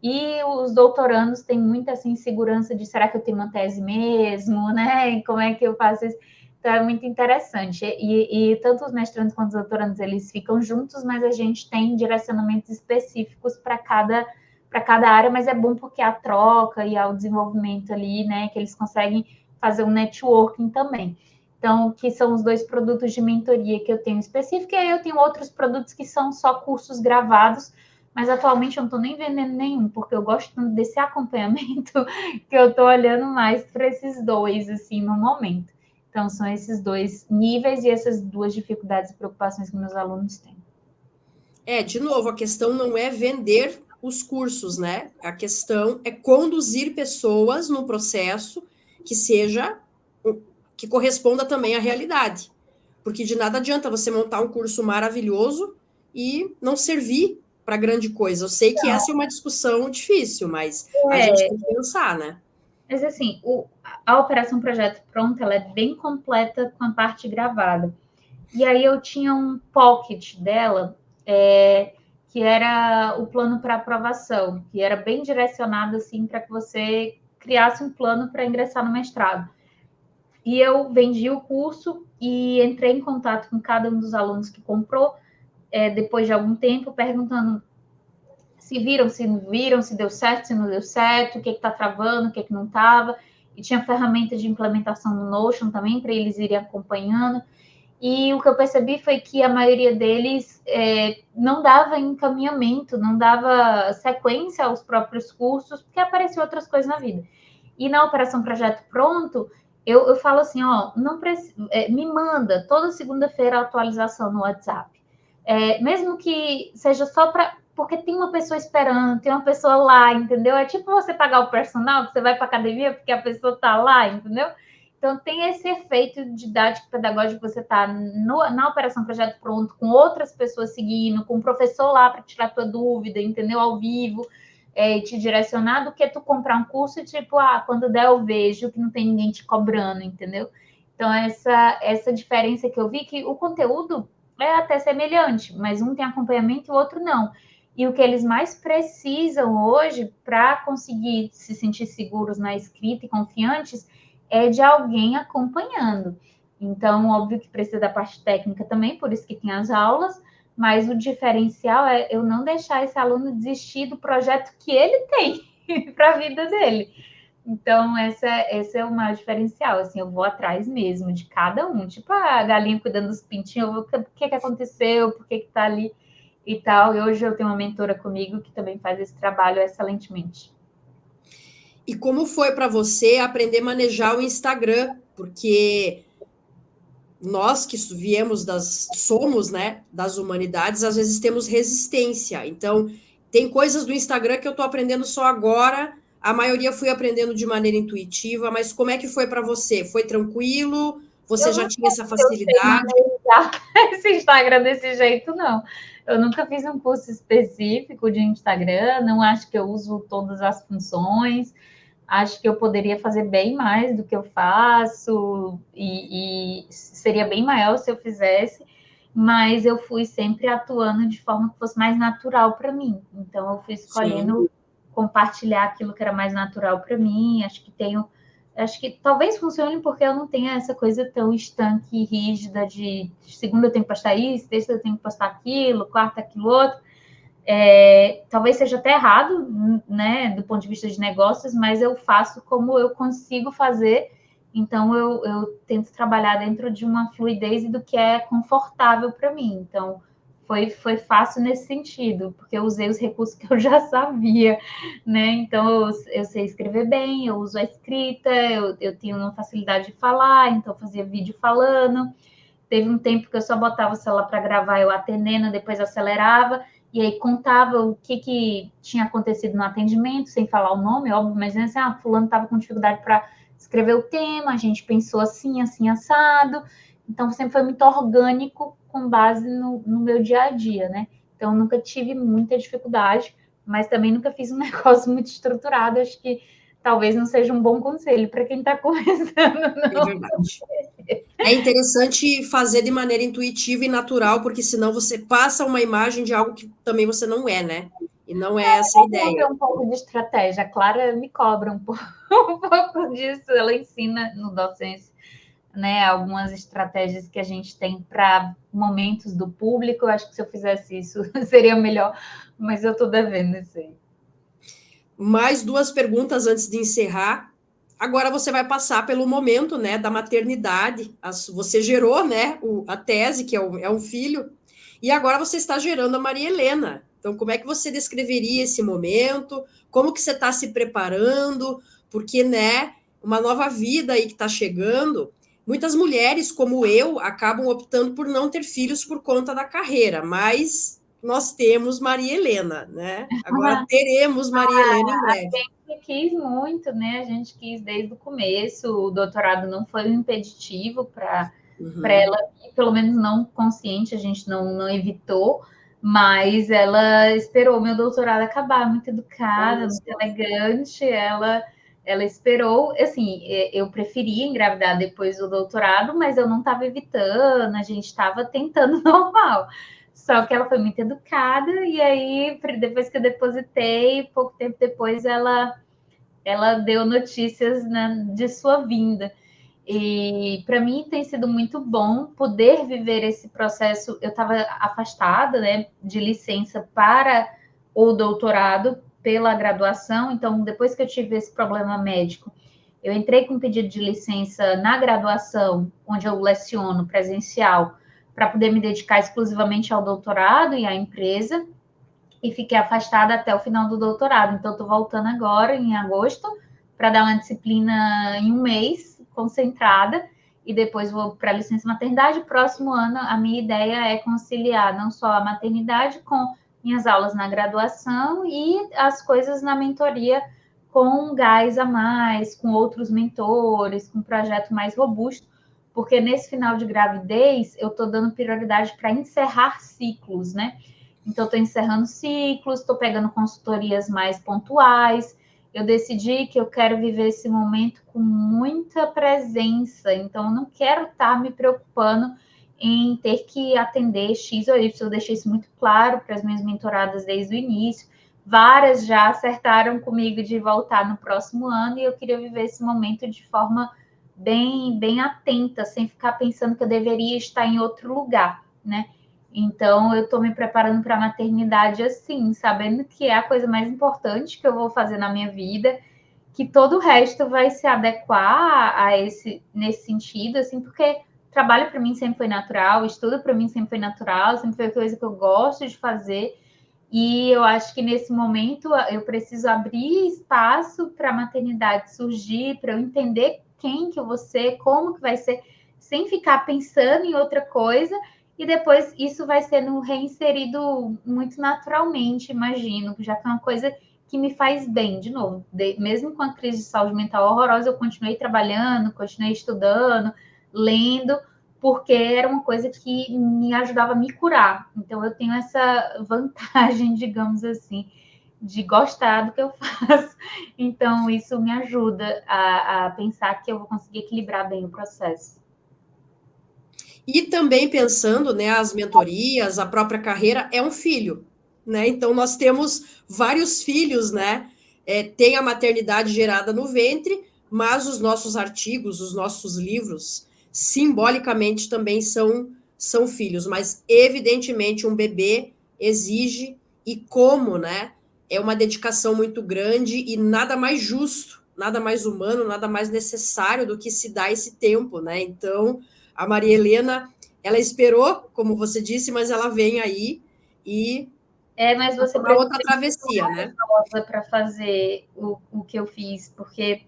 E os doutorandos têm muita assim, insegurança de será que eu tenho uma tese mesmo, né? E como é que eu faço isso? Então, é muito interessante. E tanto os mestrandos quanto os doutorandos, eles ficam juntos, mas a gente tem direcionamentos específicos para cada área, mas é bom porque há troca e há o desenvolvimento ali, né? Que eles conseguem fazer um networking também. Então, que são os 2 produtos de mentoria que eu tenho específico, e aí eu tenho outros produtos que são só cursos gravados, mas atualmente eu não estou nem vendendo nenhum, porque eu gosto desse acompanhamento que eu estou olhando mais para esses 2, assim, no momento. Então, são esses 2 níveis e essas 2 dificuldades e preocupações que meus alunos têm. De novo, a questão não é vender os cursos, né? A questão é conduzir pessoas num processo que seja, que corresponda também à realidade. Porque de nada adianta você montar um curso maravilhoso e não servir para grande coisa. Eu sei que essa é uma discussão difícil, mas a gente tem que pensar, né? Mas assim, a Operação Projeto Pronto, ela é bem completa com a parte gravada. E aí eu tinha um pocket dela, que era o plano para aprovação, que era bem direcionado assim para que você criasse um plano para ingressar no mestrado. E eu vendi o curso e entrei em contato com cada um dos alunos que comprou, depois de algum tempo, perguntando se viram, se não viram, se deu certo, se não deu certo, o que está travando, o que não estava. E tinha ferramenta de implementação no Notion também, para eles irem acompanhando. E o que eu percebi foi que a maioria deles não dava encaminhamento, não dava sequência aos próprios cursos, porque apareciam outras coisas na vida. E na Operação Projeto Pronto, eu falo assim, ó, não me manda toda segunda-feira a atualização no WhatsApp. Mesmo que seja só para... Porque tem uma pessoa esperando, tem uma pessoa lá, entendeu? É tipo você pagar o personal, que você vai para academia porque a pessoa está lá, entendeu? Então, tem esse efeito didático pedagógico, você está na Operação Projeto Pronto, com outras pessoas seguindo, com o professor lá para tirar tua dúvida, entendeu? Ao vivo, te direcionar, do que tu comprar um curso e tipo, quando der eu vejo que não tem ninguém te cobrando, entendeu? Então, essa diferença que eu vi, que o conteúdo é até semelhante, mas um tem acompanhamento e o outro não. E o que eles mais precisam hoje para conseguir se sentir seguros na escrita e confiantes é de alguém acompanhando. Então, óbvio que precisa da parte técnica também, por isso que tem as aulas, mas o diferencial é eu não deixar esse aluno desistir do projeto que ele tem para a vida dele. Então, esse é o maior diferencial, assim, eu vou atrás mesmo de cada um, tipo a galinha cuidando dos pintinhos, o que aconteceu, por que está ali e tal, e hoje eu tenho uma mentora comigo que também faz esse trabalho excelentemente. E como foi para você aprender a manejar o Instagram? Porque nós que somos, né, das humanidades, às vezes temos resistência. Então, tem coisas do Instagram que eu estou aprendendo só agora, a maioria fui aprendendo de maneira intuitiva, mas como é que foi para você? Foi tranquilo? Você já tinha essa facilidade? Esse Instagram desse jeito, não. Eu nunca fiz um curso específico de Instagram, não acho que eu uso todas as funções. Acho que eu poderia fazer bem mais do que eu faço e seria bem maior se eu fizesse, mas eu fui sempre atuando de forma que fosse mais natural para mim. Então, eu fui escolhendo compartilhar aquilo que era mais natural para mim. Acho que talvez funcione porque eu não tenho essa coisa tão estanque e rígida de segunda eu tenho que postar isso, terça eu tenho que postar aquilo, quarta aquilo outro. Talvez seja até errado, né, do ponto de vista de negócios, mas eu faço como eu consigo fazer, então eu tento trabalhar dentro de uma fluidez e do que é confortável para mim. Então, foi fácil nesse sentido, porque eu usei os recursos que eu já sabia, né? Então, eu sei escrever bem, eu uso a escrita, eu tenho uma facilidade de falar, então eu fazia vídeo falando. Teve um tempo que eu só botava o celular para gravar, eu atendendo, depois acelerava, e aí contava o que tinha acontecido no atendimento, sem falar o nome, óbvio, mas assim, fulano estava com dificuldade para escrever o tema, a gente pensou assim, assim, assado. Então, sempre foi muito orgânico com base no meu dia a dia, né? Então, nunca tive muita dificuldade, mas também nunca fiz um negócio muito estruturado. Acho que talvez não seja um bom conselho para quem está começando, não. É verdade. É interessante fazer de maneira intuitiva e natural, porque senão você passa uma imagem de algo que também você não é, né? E não é essa a ideia. Um pouco de estratégia. A Clara me cobra um pouco disso. Ela ensina no docência, né, algumas estratégias que a gente tem para momentos do público. Eu acho que se eu fizesse isso seria melhor, mas eu estou devendo isso aí. Mais 2 perguntas antes de encerrar. Agora você vai passar pelo momento, né, da maternidade. Você gerou, né, a tese, que é um filho, e agora você está gerando a Maria Helena. Então, como é que você descreveria esse momento? Como que você está se preparando? Porque, né, uma nova vida aí que está chegando. Muitas mulheres, como eu, acabam optando por não ter filhos por conta da carreira, mas nós temos Maria Helena, né? Agora teremos Maria Helena em breve. A gente quis muito, né? A gente quis desde o começo. O doutorado não foi um impeditivo para ela, pelo menos não consciente, a gente não evitou, mas ela esperou o meu doutorado acabar, muito educada, muito elegante. Ela esperou, assim, eu preferia engravidar depois do doutorado, mas eu não estava evitando, a gente estava tentando normal. Só que ela foi muito educada, e aí, depois que eu depositei, pouco tempo depois, ela deu notícias, né, de sua vinda. E para mim tem sido muito bom poder viver esse processo. Eu estava afastada, né, de licença para o doutorado pela graduação, então depois que eu tive esse problema médico, eu entrei com pedido de licença na graduação, onde eu leciono presencial, para poder me dedicar exclusivamente ao doutorado e à empresa, e fiquei afastada até o final do doutorado. Então, estou voltando agora, em agosto, para dar uma disciplina em um mês, concentrada, e depois vou para a licença maternidade. Próximo ano, a minha ideia é conciliar não só a maternidade com minhas aulas na graduação e as coisas na mentoria com um gás a mais, com outros mentores, com um projeto mais robusto, porque nesse final de gravidez eu estou dando prioridade para encerrar ciclos, né? Então, estou encerrando ciclos, estou pegando consultorias mais pontuais. Eu decidi que eu quero viver esse momento com muita presença, então eu não quero estar me preocupando em ter que atender X ou Y. Eu deixei isso muito claro para as minhas mentoradas desde o início. Várias já acertaram comigo de voltar no próximo ano, e eu queria viver esse momento de forma bem atenta, sem ficar pensando que eu deveria estar em outro lugar, né? Então, eu estou me preparando para a maternidade assim, sabendo que é a coisa mais importante que eu vou fazer na minha vida, que todo o resto vai se adequar nesse sentido, assim, porque trabalho para mim sempre foi natural, estudo para mim sempre foi natural, sempre foi coisa que eu gosto de fazer, e eu acho que nesse momento eu preciso abrir espaço para a maternidade surgir, para eu entender quem que eu vou ser, como que vai ser, sem ficar pensando em outra coisa. E depois isso vai sendo reinserido muito naturalmente, imagino, já que é uma coisa que me faz bem, de novo. Mesmo com a crise de saúde mental horrorosa, eu continuei trabalhando, continuei estudando, lendo, porque era uma coisa que me ajudava a me curar. Então, eu tenho essa vantagem, digamos assim, de gostar do que eu faço. Então, isso me ajuda a pensar que eu vou conseguir equilibrar bem o processo. E também pensando, né, as mentorias, a própria carreira é um filho, né? Então nós temos vários filhos, né? Tem a maternidade gerada no ventre, mas os nossos artigos, os nossos livros, simbolicamente também são filhos, mas evidentemente um bebê exige e como, né? É uma dedicação muito grande e nada mais justo, nada mais humano, nada mais necessário do que se dar esse tempo, né? Então, a Maria Helena, ela esperou, como você disse, mas ela vem aí e mas você uma outra travessia, né? Para fazer o que eu fiz, porque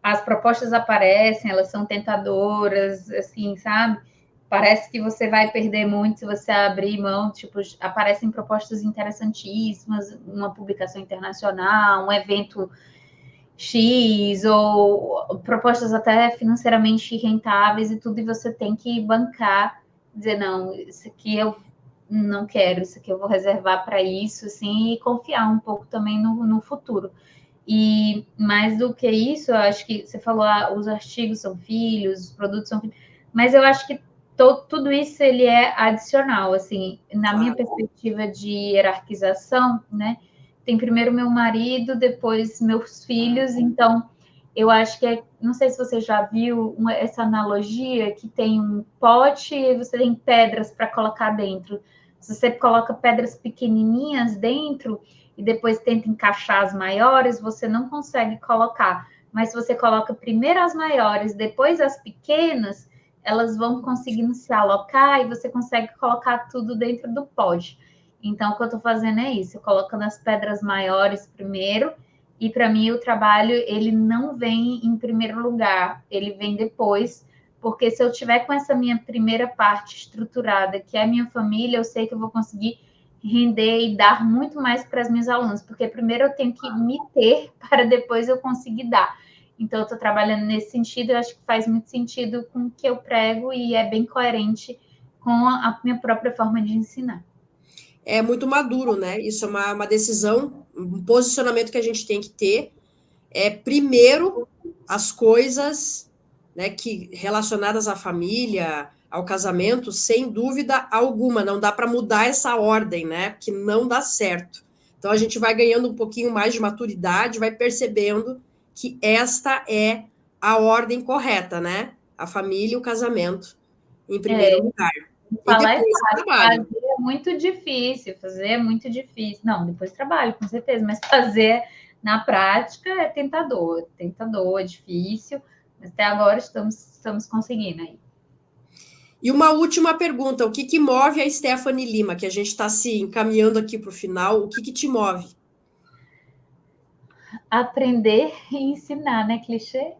as propostas aparecem, elas são tentadoras, assim, sabe? Parece que você vai perder muito se você abrir mão, tipo, aparecem propostas interessantíssimas, uma publicação internacional, um evento X, ou propostas até financeiramente rentáveis e tudo, e você tem que bancar, dizer, não, isso aqui eu não quero, isso aqui eu vou reservar para isso, assim, e confiar um pouco também no futuro. E mais do que isso, eu acho que você falou, os artigos são filhos, os produtos são filhos, mas eu acho que tudo isso ele é adicional, assim, na minha perspectiva de hierarquização, né? Tem primeiro meu marido, depois meus filhos, então eu acho que não sei se você já viu essa analogia que tem um pote e você tem pedras para colocar dentro. Se você coloca pedras pequenininhas dentro e depois tenta encaixar as maiores, você não consegue colocar. Mas se você coloca primeiro as maiores, depois as pequenas, elas vão conseguindo se alocar e você consegue colocar tudo dentro do pote. Então, o que eu estou fazendo é isso, colocando as pedras maiores primeiro, e para mim o trabalho, ele não vem em primeiro lugar, ele vem depois, porque se eu tiver com essa minha primeira parte estruturada, que é a minha família, eu sei que eu vou conseguir render e dar muito mais para as minhas alunas, porque primeiro eu tenho que me ter para depois eu conseguir dar. Então, eu estou trabalhando nesse sentido, eu acho que faz muito sentido com o que eu prego e é bem coerente com a minha própria forma de ensinar. É muito maduro, né? Isso é uma decisão, um posicionamento que a gente tem que ter. É primeiro as coisas, né, que relacionadas à família, ao casamento, sem dúvida alguma, não dá para mudar essa ordem, né? Que não dá certo. Então a gente vai ganhando um pouquinho mais de maturidade, vai percebendo que esta é a ordem correta, né? A família e o casamento em primeiro lugar. E Falar é depois o fácil, trabalho. fazer é muito difícil, fazer é muito difícil. Não, depois trabalho, com certeza, mas fazer na prática é tentador, é difícil, mas até agora estamos conseguindo aí. E uma última pergunta: o que move a Stephanie Lima, que a gente está se encaminhando aqui para o final, o que te move? Aprender e ensinar, né, clichê?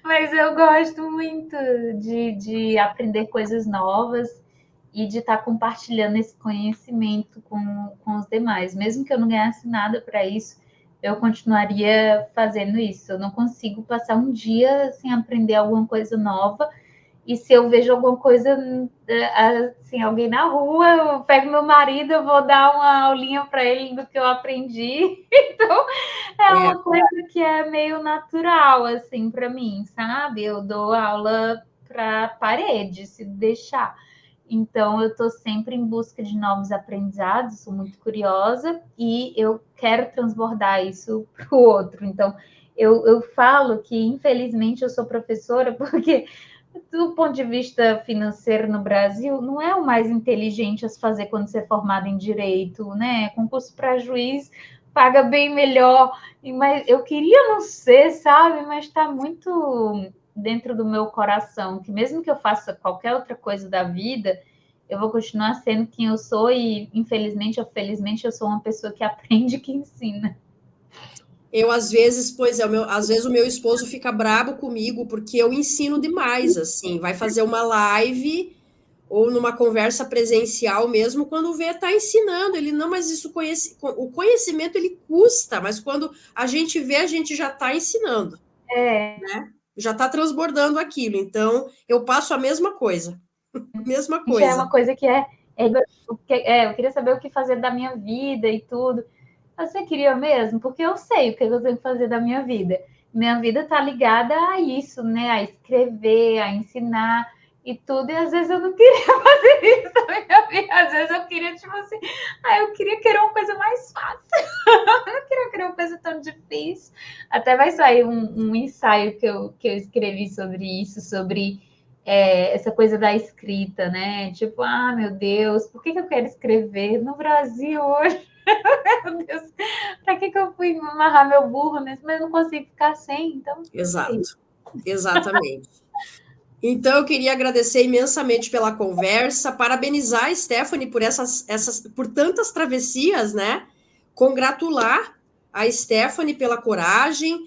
Mas eu gosto muito de aprender coisas novas e de estar compartilhando esse conhecimento com os demais. Mesmo que eu não ganhasse nada para isso, eu continuaria fazendo isso. Eu não consigo passar um dia sem aprender alguma coisa nova. E se eu vejo alguma coisa, assim, alguém na rua, eu pego meu marido, eu vou dar uma aulinha para ele do que eu aprendi. Então, é uma coisa que é meio natural, assim, para mim, sabe? Eu dou aula para parede, se deixar. Então, eu estou sempre em busca de novos aprendizados, sou muito curiosa e eu quero transbordar isso para o outro. Então, eu falo que, infelizmente, eu sou professora porque, do ponto de vista financeiro no Brasil, não é o mais inteligente a se fazer quando você é formado em direito, né? Concurso para juiz paga bem melhor, mas eu queria não ser, sabe? Mas está muito dentro do meu coração, que mesmo que eu faça qualquer outra coisa da vida, eu vou continuar sendo quem eu sou e, infelizmente ou felizmente, eu sou uma pessoa que aprende e que ensina. Eu, às vezes, às vezes o meu esposo fica brabo comigo porque eu ensino demais, assim, vai fazer uma live ou numa conversa presencial mesmo, quando vê, tá ensinando, ele, não, mas o conhecimento ele custa, mas quando a gente vê, a gente já está ensinando, né? Já está transbordando aquilo, então eu passo a mesma coisa, mesma Gente, é coisa. uma coisa que eu queria saber o que fazer da minha vida e tudo. Você queria mesmo? Porque eu sei o que eu tenho que fazer da minha vida. Minha vida está ligada a isso, né? A escrever, a ensinar e tudo. E às vezes eu não queria fazer isso na minha vida. Às vezes eu queria, tipo assim, eu queria querer uma coisa mais fácil. Eu não queria querer uma coisa tão difícil. Até vai sair um ensaio que eu escrevi sobre isso, sobre essa coisa da escrita, né? Tipo, meu Deus, por que eu quero escrever no Brasil hoje? Meu Deus, para que eu fui amarrar meu burro nesse? Mas eu não consigo ficar sem, então. Exato, exatamente. Então, eu queria agradecer imensamente pela conversa, parabenizar a Stephanie por por tantas travessias, né? Congratular a Stephanie pela coragem,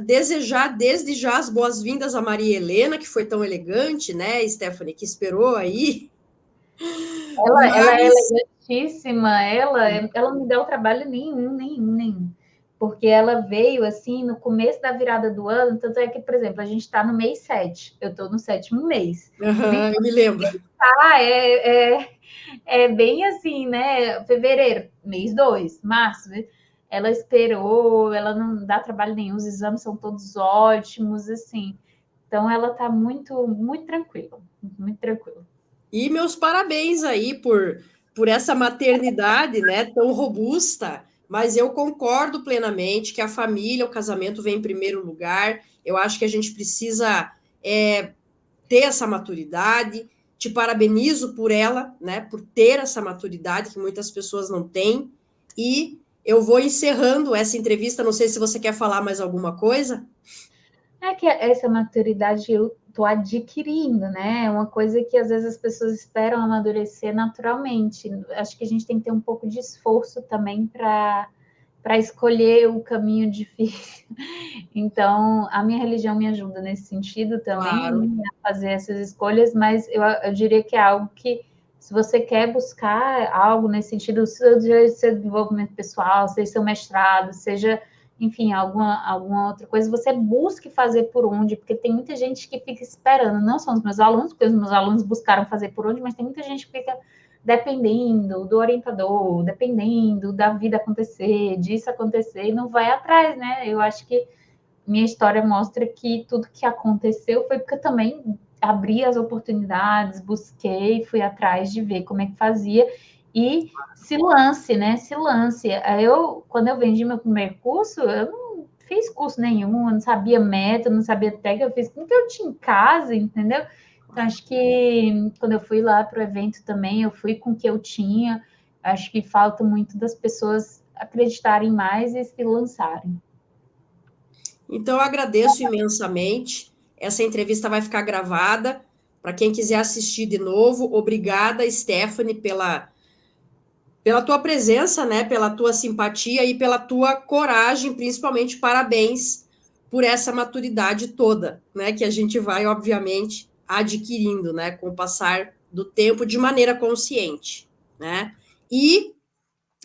desejar desde já as boas-vindas a Maria Helena, que foi tão elegante, né, Stephanie, que esperou aí. Ela é elegantíssima, ela não me deu trabalho nenhum. Porque ela veio assim no começo da virada do ano, tanto é que, por exemplo, a gente está no mês 7, eu estou no 7º mês. Eu me lembro. É bem assim, né? Fevereiro, mês 2, março, ela esperou, ela não dá trabalho nenhum, os exames são todos ótimos, assim. Então, ela está muito, muito tranquila, muito tranquila. E meus parabéns aí por essa maternidade, né, tão robusta, mas eu concordo plenamente que a família, o casamento vem em primeiro lugar. Eu acho que a gente precisa ter essa maturidade. Te parabenizo por ela, né, por ter essa maturidade que muitas pessoas não têm. E eu vou encerrando essa entrevista. Não sei se você quer falar mais alguma coisa. É que essa maturidade eu estou adquirindo, né? É uma coisa que às vezes as pessoas esperam amadurecer naturalmente. Acho que a gente tem que ter um pouco de esforço também para escolher o caminho difícil. Então, a minha religião me ajuda nesse sentido também, Claro. né, a fazer essas escolhas, mas eu diria que é algo que, se você quer buscar algo nesse sentido, seja seu desenvolvimento pessoal, seja seu mestrado, seja, enfim, alguma outra coisa, você busque fazer por onde, porque tem muita gente que fica esperando, não são os meus alunos, porque os meus alunos buscaram fazer por onde, mas tem muita gente que fica dependendo do orientador, dependendo da vida acontecer, disso acontecer, e não vai atrás, né? Eu acho que minha história mostra que tudo que aconteceu foi porque eu também abri as oportunidades, busquei, fui atrás de ver como é que fazia, e se lance, né? Se lance. Quando eu vendi meu primeiro curso, eu não fiz curso nenhum, eu não sabia método, não sabia técnica, eu fiz com o que eu tinha em casa, entendeu? Então, acho que quando eu fui lá para o evento também, eu fui com o que eu tinha. Acho que falta muito das pessoas acreditarem mais e se lançarem. Então, eu agradeço imensamente. Essa entrevista vai ficar gravada. Para quem quiser assistir de novo, obrigada, Stephanie, pela tua presença, né? Pela tua simpatia e pela tua coragem, principalmente parabéns por essa maturidade toda, né? Que a gente vai, obviamente, adquirindo, né? Com o passar do tempo de maneira consciente, né? E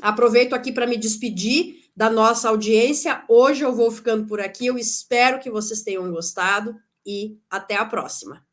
aproveito aqui para me despedir da nossa audiência. Hoje eu vou ficando por aqui. Eu espero que vocês tenham gostado e até a próxima.